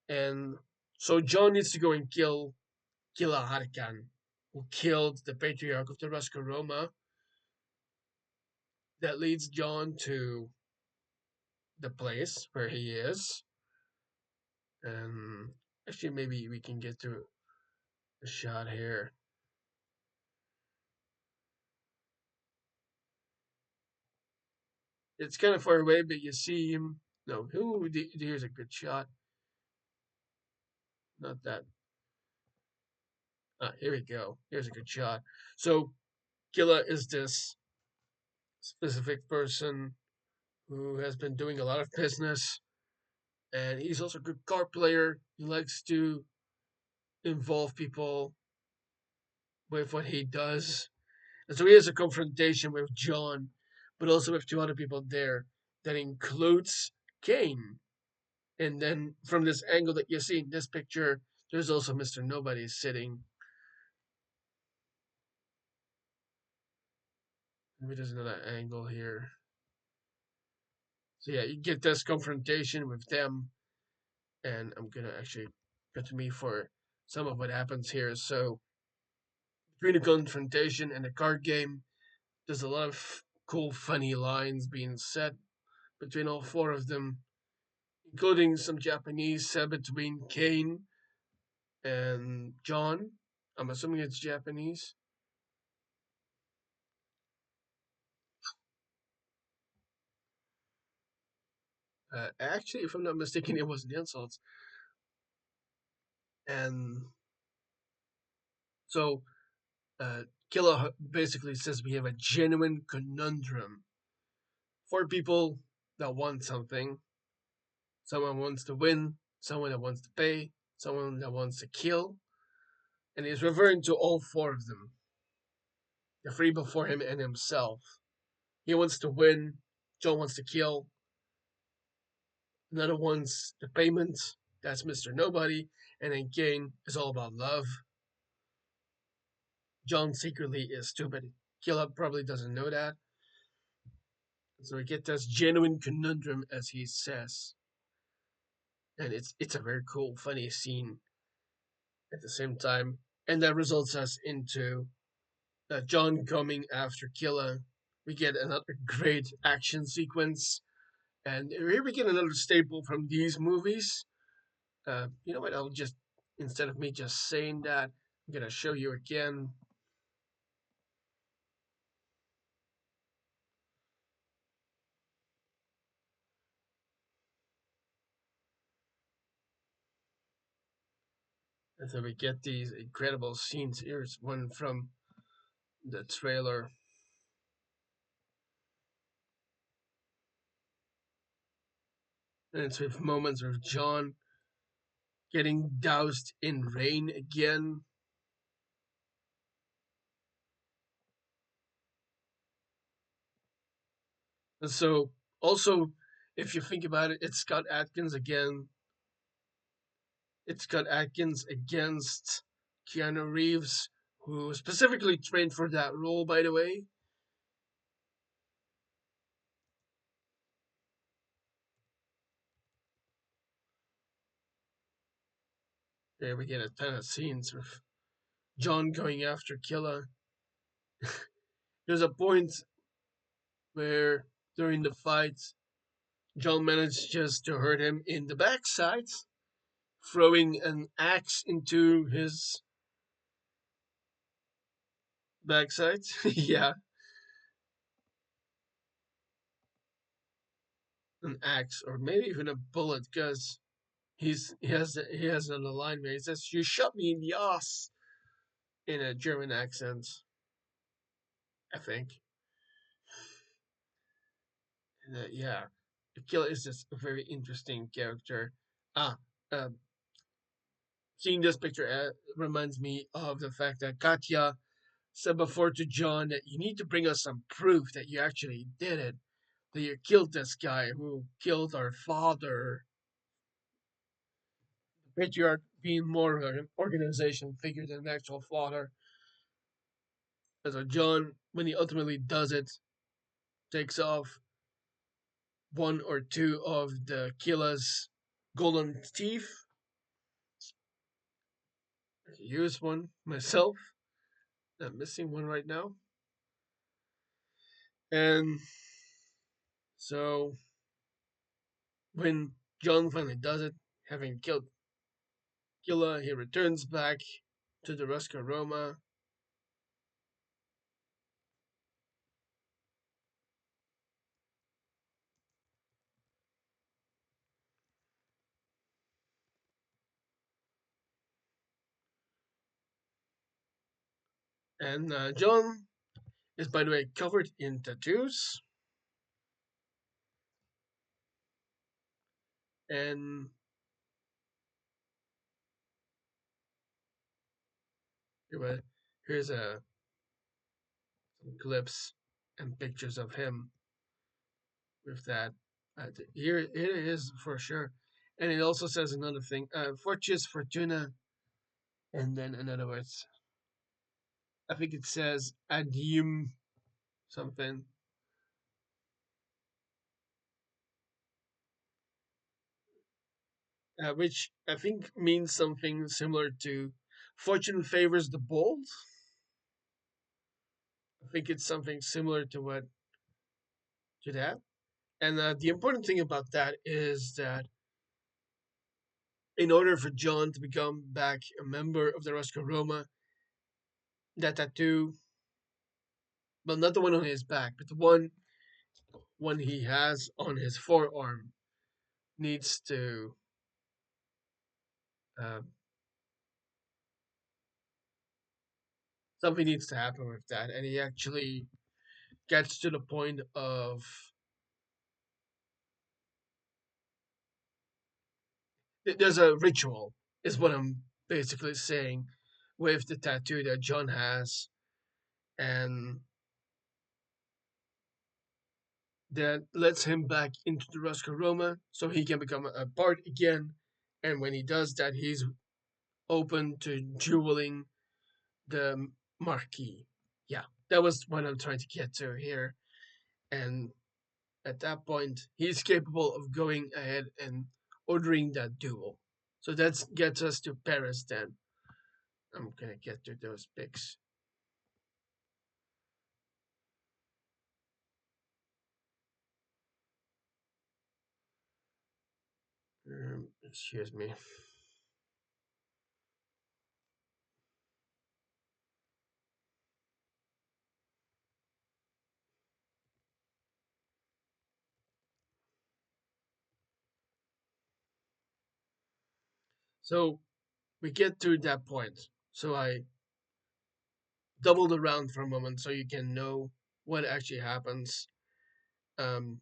And so John needs to go and kill Kilahar Khan, who killed the patriarch of the Ruska Roma. That leads John to the place where he is. And actually, maybe we can get to a shot here. It's kind of far away, but you see him. No, here's a good shot. Not that. Ah, here we go. Here's a good shot. So Gilla is this specific person who has been doing a lot of business, and he's also a good card player. He likes to involve people with what he does. And so he has a confrontation with John, but also with two other people there. That includes Kane. And then from this angle that you see in this picture, there's also Mr. Nobody sitting. Maybe there's another angle here. So yeah, you get this confrontation with them, and I'm gonna actually go to me for some of what happens here. So between the confrontation and the card game, there's a lot of cool, funny lines being said between all four of them, including some Japanese said between Kane and John. I'm assuming it's Japanese. Actually, if I'm not mistaken, it was an insult. And so Killer basically says we have a genuine conundrum for people that want something. Someone wants to win, someone that wants to pay, someone that wants to kill, and he's referring to all four of them, the three before him and himself. He wants to win, John wants to kill, another wants the payment, that's Mr. Nobody, and then Kane is all about love. John secretly is stupid. Killer probably doesn't know that. So we get this genuine conundrum, as he says. And it's a very cool, funny scene at the same time. And that results us into John coming after Killa. We get another great action sequence. And here we get another staple from these movies. You know what? I'll just, instead of me just saying that, I'm going to show you again. And so we get these incredible scenes. Here's one from the trailer. And it's with moments of John getting doused in rain again. And so, also, if you think about it, it's Scott Atkins again. It's Scott Atkins against Keanu Reeves, who specifically trained for that role, by the way. There we get a ton of scenes of John going after Killa. There's a point where during the fight, John managed just to hurt him in the backside, throwing an axe into his backside. Yeah, an axe or maybe even a bullet, because he has an line where he says, "You shot me in the ass," in a German accent, I think. And, yeah, Kill is just a very interesting character. Ah, um, seeing this picture reminds me of the fact that Katya said before to John that you need to bring us some proof that you actually did it, that you killed this guy who killed our father. The patriarch being more of an organization figure than an actual father. And so John, when he ultimately does it, takes off one or two of the killer's golden teeth. I could use one myself. I'm missing one right now. And so when John finally does it, having killed Killa, he returns back to the Ruska Roma. And John is, by the way, covered in tattoos. And here's some clips and pictures of him with that. Here it is for sure. And it also says another thing, Fortius Fortuna, and then in other words, I think it says Adium something, which I think means something similar to Fortune favors the bold. I think it's something similar to what to that. And the important thing about that is that in order for John to become back a member of the Ruska Roma, that tattoo, well, not the one on his back, but the one he has on his forearm, needs to uh, something needs to happen with that, and he actually gets to the point of there's a ritual, is what I'm basically saying, with the tattoo that John has, and that lets him back into the Ruska Roma so he can become a part again. And when he does that, he's open to dueling the Marquis. Yeah, that was what I'm trying to get to here. And at that point, he's capable of going ahead and ordering that duel. So that gets us to Paris then. I'm gonna get to those pics. Excuse me. So we get to that point. So I doubled around for a moment so you can know what actually happens. Um,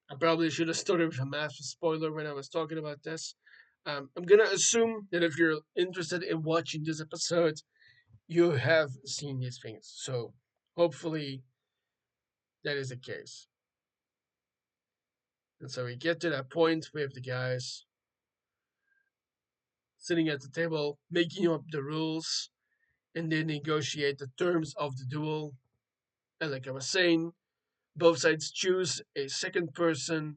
I probably should have started with a massive spoiler when I was talking about this. I'm gonna assume that if you're interested in watching this episode, you have seen these things. So hopefully that is the case. And so we get to that point with the guys sitting at the table, making up the rules, and they negotiate the terms of the duel. And like I was saying, both sides choose a second person,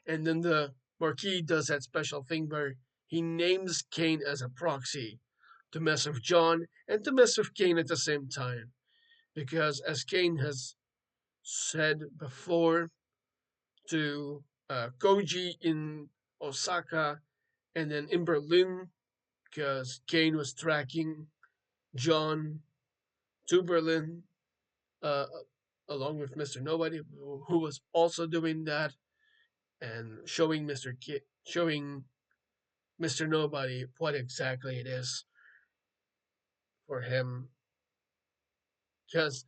and then the Marquis does that special thing where he names Kane as a proxy to mess with John and to mess with Kane at the same time. Because as Kane has said before to Koji in Osaka and then in Berlin, because Kane was tracking John to Berlin uh, along with Mr. Nobody, who was also doing that and showing Mr. Nobody what exactly it is for him. Because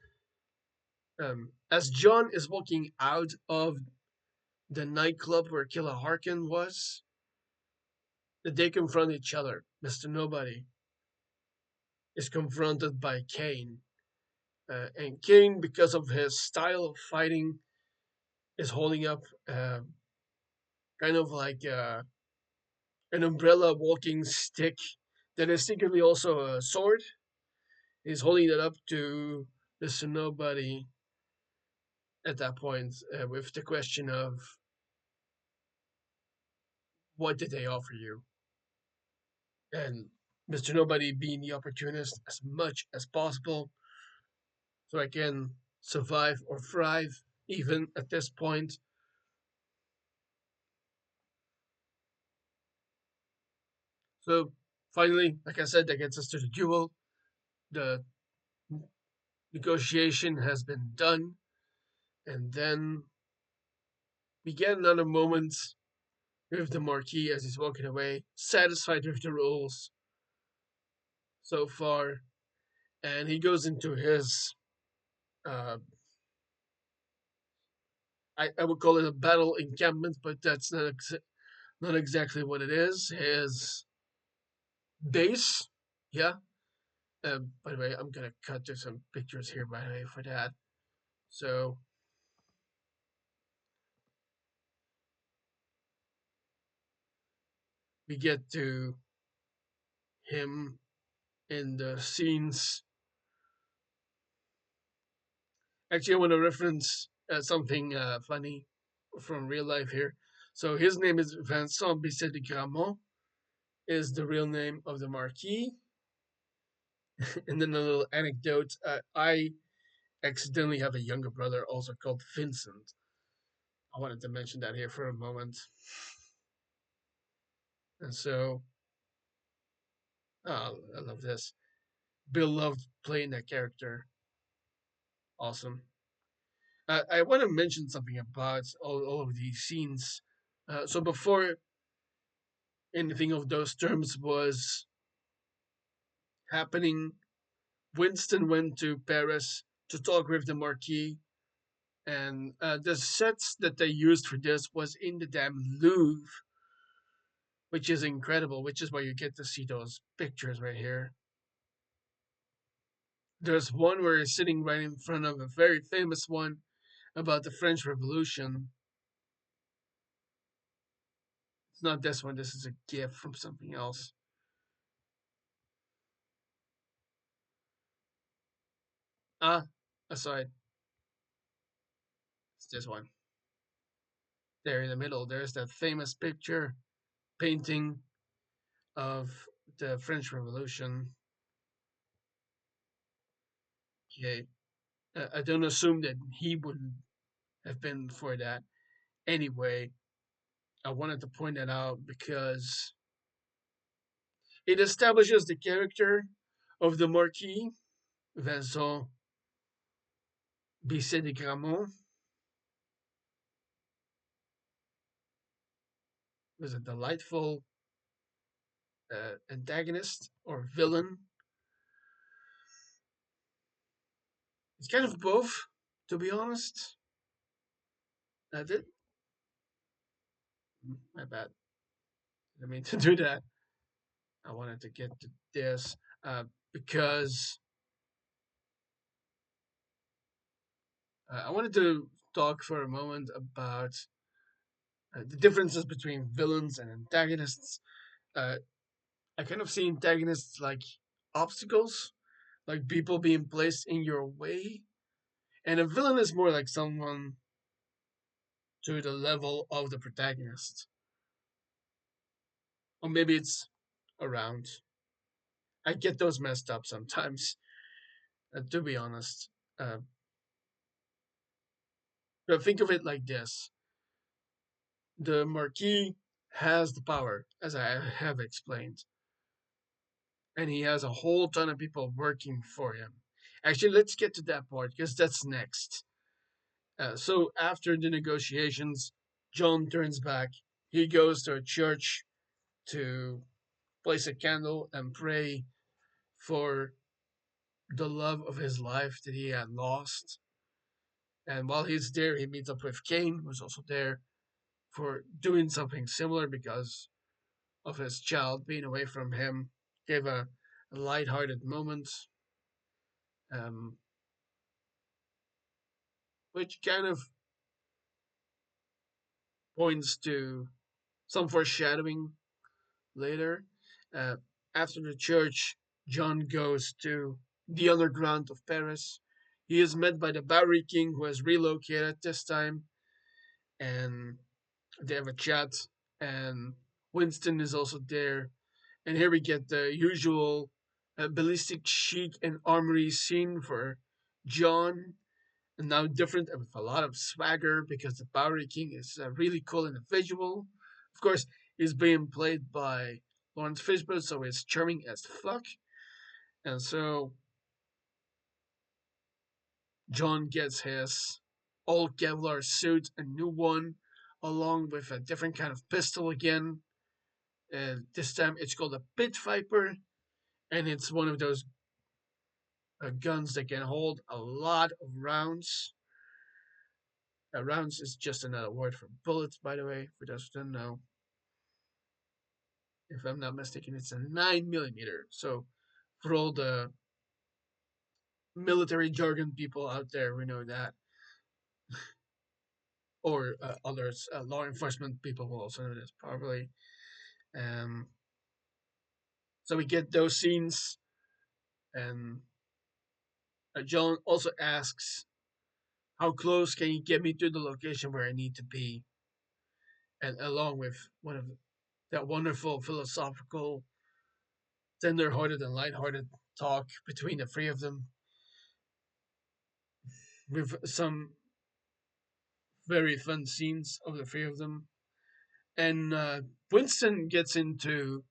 as John is walking out of the nightclub where Killer Harkin was, they confront each other. Mr. Nobody is confronted by Kane. And Kane, because of his style of fighting, is holding up kind of like an umbrella walking stick that is secretly also a sword. He's holding it up to Mr. Nobody at that point with the question of what did they offer you? And Mr. Nobody being the opportunist as much as possible so I can survive or thrive even at this point. So finally, like I said, that gets us to the duel. The negotiation has been done, and then we get another moment with the Marquis as he's walking away, satisfied with the rules so far, and he goes into his uh, I would call it a battle encampment, but that's not exactly what it is. His base, yeah. By the way, I'm gonna cut to some pictures here, by the way, for that. So we get to him in the scenes. Actually, I want to reference something funny from real life here. So his name is Vincent Bisset de Gramont, is the real name of the Marquis. And then a little anecdote: I accidentally have a younger brother also called Vincent. I wanted to mention that here for a moment. And so, oh, I love this. Bill loved playing that character. Awesome. I want to mention something about all of these scenes. So before anything of those terms was happening. Winston went to Paris to talk with the Marquis, and the sets that they used for this was in the damn Louvre, which is incredible. Which is why you get to see those pictures right here. There's one where you're sitting right in front of a very famous one about the French Revolution. It's not this one. This is a gift from something else. Ah, aside, it's this one. There in the middle, there's that famous picture painting of the French Revolution. Okay, I don't assume that he wouldn't have been for that. Anyway, I wanted to point that out because it establishes the character of the Marquis Vincent Bisset de Gramont. Was a delightful antagonist or villain. It's kind of both, to be honest. I did. My bad. I didn't mean to do that. I wanted to get to this because I wanted to talk for a moment about the differences between villains and antagonists. Uh, I kind of see antagonists like obstacles, like people being placed in your way, and a villain is more like someone to the level of the protagonist, or maybe it's around. I get those messed up sometimes, to be honest. Uh, but think of it like this: the Marquis has the power, as I have explained, and he has a whole ton of people working for him. Actually, let's get to that part because that's next. So after the negotiations, John turns back. He goes to a church to place a candle and pray for the love of his life that he had lost. And while he's there, he meets up with Cain, who's also there for doing something similar because of his child being away from him. Gave a light-hearted moment, um, which kind of points to some foreshadowing later. Uh, After the church, John goes to the underground of Paris. He is met by the Bowery King, who has relocated this time, and they have a chat. And Winston is also there. And here we get the usual ballistic chic and armory scene for John, and now different and with a lot of swagger because the Bowery King is a really cool individual. Of course, he's being played by Lawrence Fishburne, so he's charming as fuck. And so John gets his old Kevlar suit, a new one, along with a different kind of pistol again. This time it's called a Pit Viper, and it's one of those guns that can hold a lot of rounds. Rounds is just another word for bullets, by the way, for those who don't know. If I'm not mistaken, it's a 9 millimeter. So for all the military jargon people out there, we know that, or others, law enforcement people will also know this probably. Um, so we get those scenes, and John also asks, "How close can you get me to the location where I need to be?" And along with one of that wonderful philosophical, tender-hearted and light-hearted talk between the three of them, with some very fun scenes of the three of them. And Winston gets into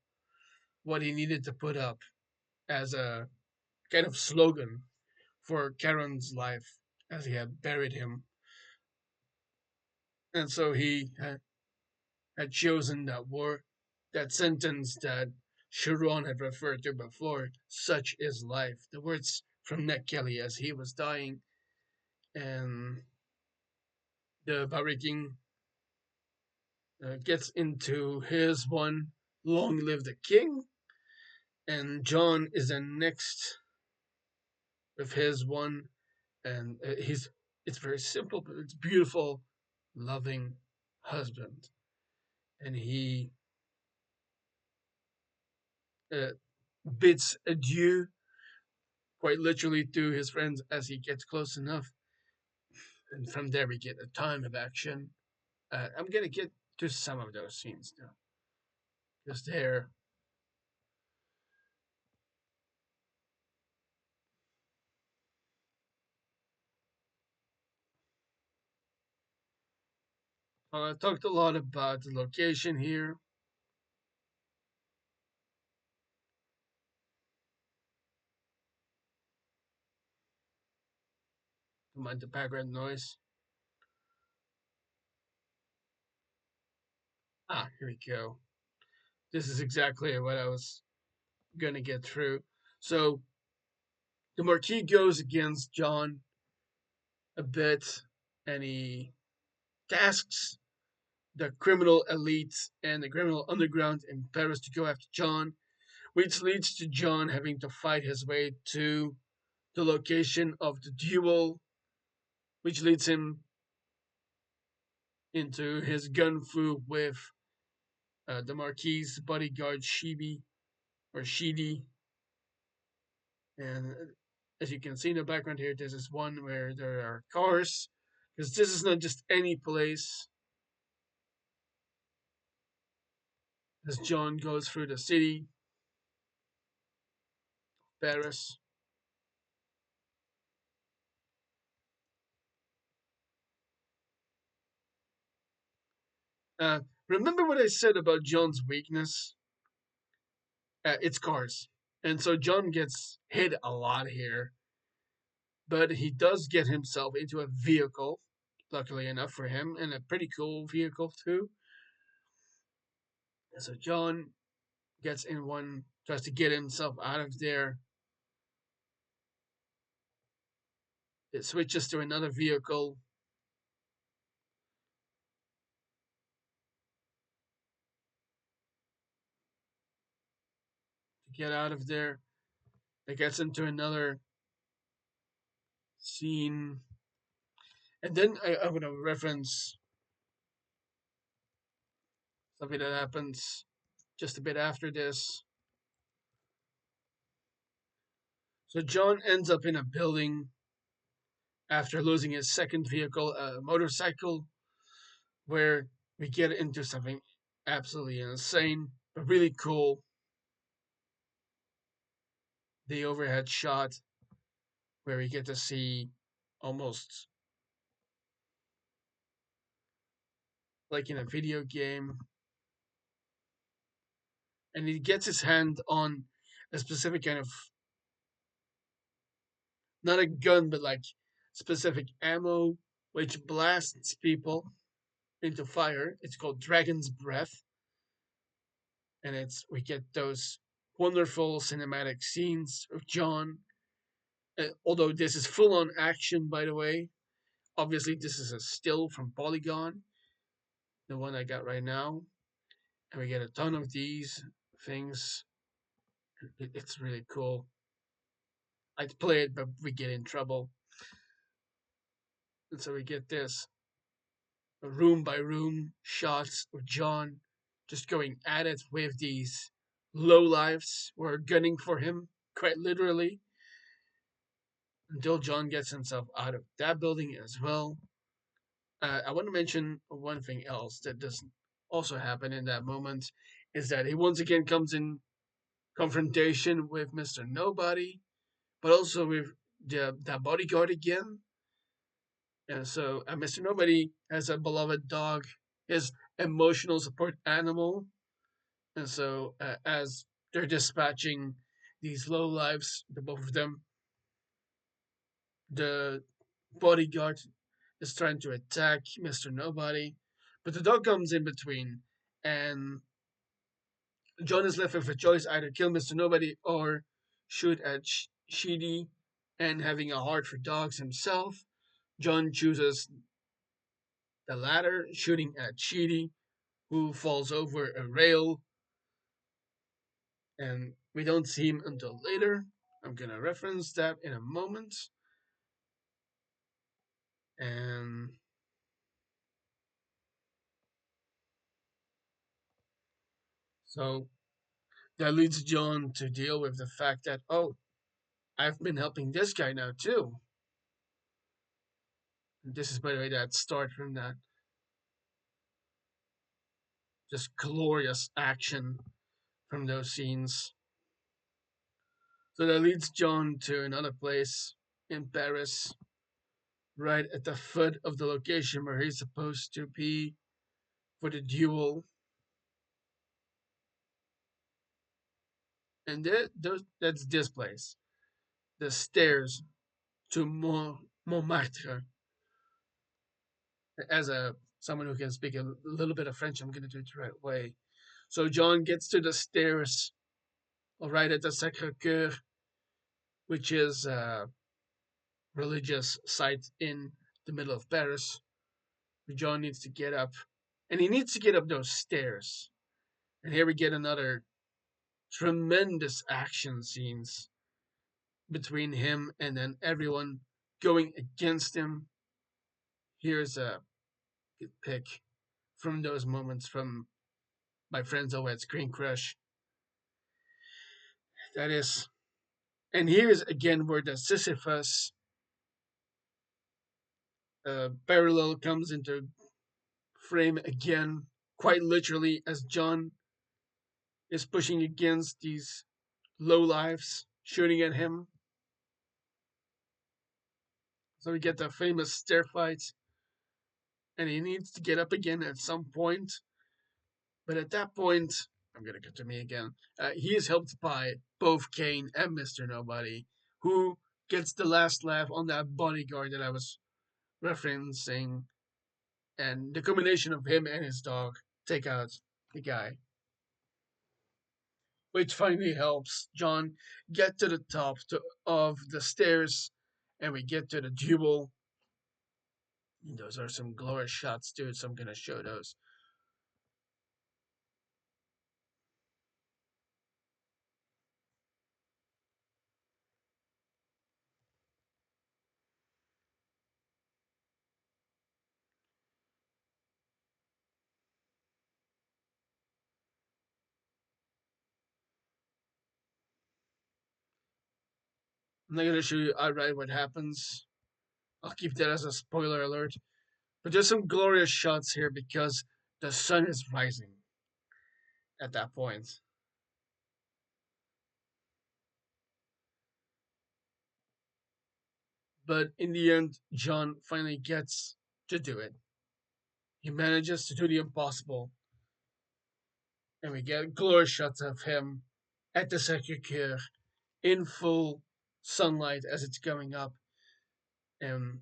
what he needed to put up as a kind of slogan for Karen's life as he had buried him. And so he had chosen that word, that sentence that Sharon had referred to before. Such is life. The words from Nick Kelly as he was dying, and the Barry King gets into his one, "Long live the king," and John is the next with his one, and he's it's very simple, but it's beautiful, loving husband, and he uh, bids adieu quite literally to his friends as he gets close enough, and from there we get a ton of action. I'm gonna get to some of those scenes now, because they're I talked a lot about the location here. Don't mind the background noise. Ah, here we go. This is exactly what I was gonna get through. So the Marquis goes against John a bit, and he tasks the criminal elite and the criminal underground in Paris to go after John, which leads to John having to fight his way to the location of the duel, which leads him into his gun fu with the Marquis's bodyguard Shibi or Shidi. And as you can see in the background here, this is one where there are cars, because this is not just any place. As John goes through the city, Paris. Uh, Remember what I said about John's weakness? It's cars. And so John gets hit a lot here, but he does get himself into a vehicle, luckily enough for him, and a pretty cool vehicle too. And so John gets in one, tries to get himself out of there. It switches to another vehicle to get out of there. It gets into another scene. And then I'm going to reference something that happens just a bit after this. So John ends up in a building after losing his second vehicle, a motorcycle, where we get into something absolutely insane, but really cool. The overhead shot where we get to see almost like in a video game, and he gets his hand on a specific kind of not a gun, but like specific ammo which blasts people into fire. It's called Dragon's Breath, and it's we get those wonderful cinematic scenes of John. Although this is full on action, by the way. Obviously, this is a still from Polygon, the one I got right now, and we get a ton of these things. It's really cool. I'd play it, but we get in trouble, and so we get this room by room shots of John just going at it with these low lives who are gunning for him, quite literally, until John gets himself out of that building as well. I want to mention one thing else that does also happen in that moment is that he once again comes in confrontation with Mr. Nobody, but also with the bodyguard again. And so Mr. Nobody has a beloved dog, his emotional support animal. And so as they're dispatching these low lives, the both of them, the bodyguard is trying to attack Mr. Nobody, but the dog comes in between and John is left with a choice: either kill Mr. Nobody or shoot at Sheedy, and having a heart for dogs himself, John chooses the latter, shooting at Sheedy, who falls over a rail, and we don't see him until later. I'm gonna reference that in a moment. And so that leads John to deal with the fact that, oh, I've been helping this guy now too. And this is, by the way, that start from that just glorious action from those scenes. So that leads John to another place in Paris, right at the foot of the location where he's supposed to be for the duel. And that's this place, the stairs to Montmartre. As a someone who can speak a little bit of French, I'm going to do it the right way. So John gets to the stairs right at the Sacre Coeur, which is a religious site in the middle of Paris. John needs to get up, and he needs to get up those stairs. And here we get another tremendous action scenes between him and then everyone going against him. Here's a good pick from those moments from my friends over at Screen Crush. That is, and here's again where the Sisyphus parallel comes into frame again, quite literally, as John is pushing against these low lives, shooting at him. So we get the famous stair fight, and he needs to get up again at some point. But at that point, I'm gonna get to me again. He is helped by both Kane and Mr. Nobody, who gets the last laugh on that bodyguard that I was referencing, and the combination of him and his dog take out the guy, which finally helps John get to the of the stairs, and we get to the duel. And those are some glorious shots, dude. So I'm gonna show those. I'm not gonna show you outright what happens. I'll keep that as a spoiler alert. But there's some glorious shots here because the sun is rising at that point. But in the end, John finally gets to do it. He manages to do the impossible, and we get glorious shots of him at the Sacre-Cœur in full sunlight as it's going up, and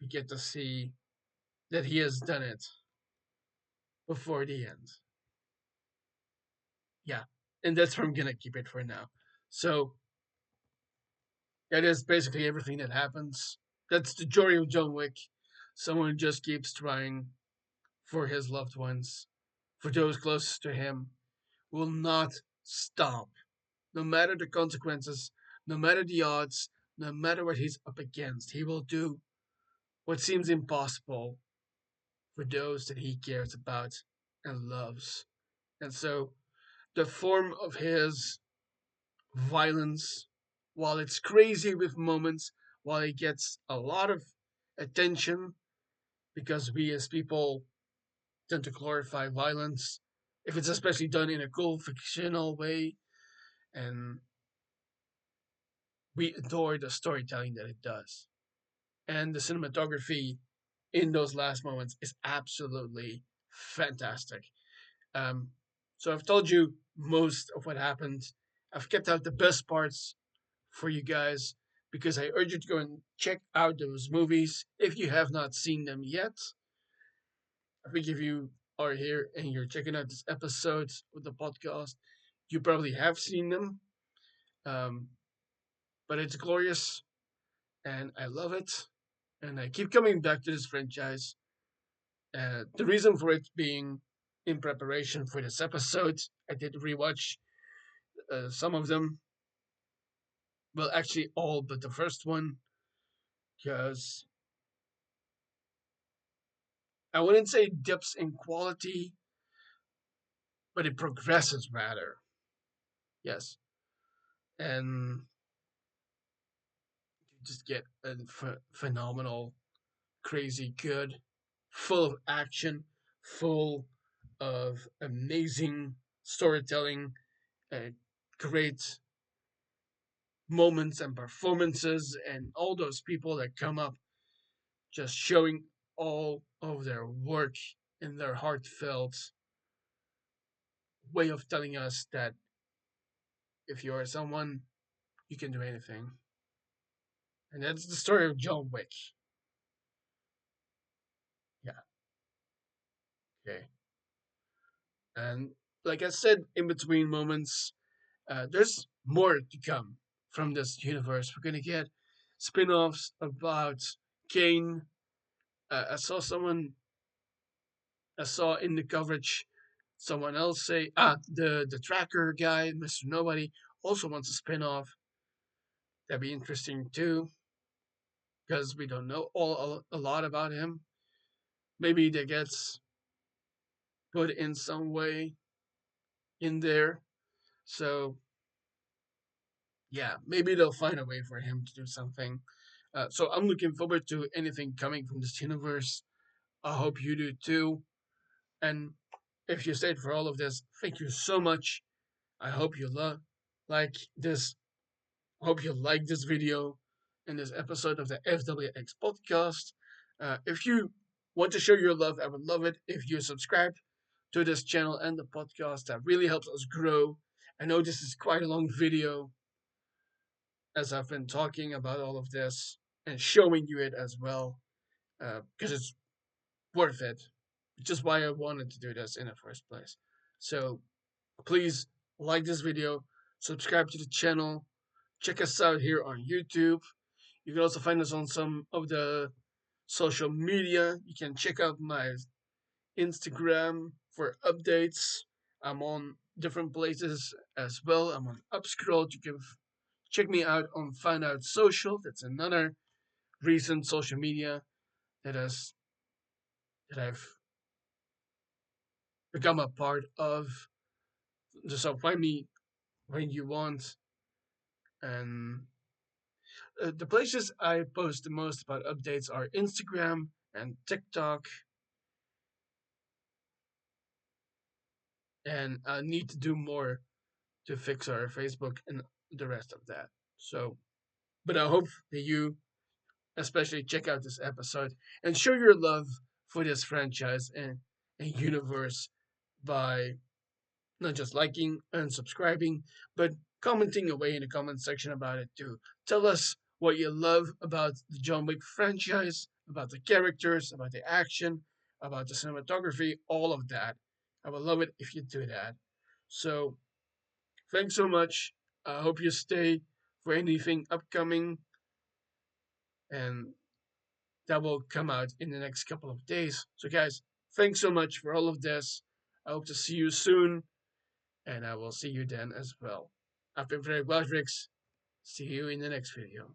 we get to see that he has done it before the end. Yeah, and that's where I'm gonna keep it for now. So that is basically everything that happens. That's the joy of John Wick. Someone who just keeps trying for his loved ones, for those closest to him, will not stop, no matter the consequences, no matter the odds, no matter what he's up against. He will do what seems impossible for those that he cares about and loves. And so, the form of his violence, while it's crazy with moments, while it gets a lot of attention, because we as people tend to glorify violence, if it's especially done in a cool fictional way, and we adore the storytelling that it does. And the cinematography in those last moments is absolutely fantastic. Um, so I've told you most of what happened. I've kept out the best parts for you guys because I urge you to go and check out those movies if you have not seen them yet. I think if you are here and you're checking out this episode of the podcast, you probably have seen them. Um, but it's glorious and I love it. And I keep coming back to this franchise. The reason for it being in preparation for this episode, I did rewatch some of them. Well, actually, all but the first one, because I wouldn't say it dips in quality, but it progresses rather. Yes. And you just get a phenomenal, crazy good, full of action, full of amazing storytelling, uh, great moments and performances, and all those people that come up just showing all of their work in their heartfelt way of telling us that if you are someone, you can do anything. And that's the story of John Wick. Yeah, okay. And like I said, in between moments, there's more to come from this universe. We're gonna get spin-offs about Kane. I saw someone I saw in the coverage someone else say, the tracker guy, Mr. Nobody, also wants a spin-off. That'd be interesting too, because we don't know a lot about him. Maybe that gets put in some way in there. So yeah, maybe they'll find a way for him to do something. So I'm looking forward to anything coming from this universe. I hope you do too. And if you stayed for all of this, thank you so much. I hope you like this. Hope you like this video and this episode of the FWX podcast. If you want to show your love, I would love it if you subscribe to this channel and the podcast. That really helps us grow. I know this is quite a long video as I've been talking about all of this and showing you it as well, because it's worth it. Which is why I wanted to do this in the first place. So please like this video, subscribe to the channel, check us out here on YouTube. You can also find us on some of the social media. You can check out my Instagram for updates. I'm on different places as well. I'm on Upscroll. You can check me out on Find Out Social. That's another recent social media that has that I've become a part of. So find me when you want. And the places I post the most about updates are Instagram and TikTok. And I need to do more to fix our Facebook and the rest of that. So, but I hope that you especially check out this episode and show your love for this franchise and universe by not just liking and subscribing, but commenting away in the comment section about it too. Tell us what you love about the John Wick franchise, about the characters, about the action, about the cinematography, all of that. I would love it if you do that. So, thanks so much. I hope you stay for anything upcoming, and that will come out in the next couple of days. So, guys, thanks so much for all of this. I hope to see you soon, and I will see you then as well. I've been Frederik. See you in the next video.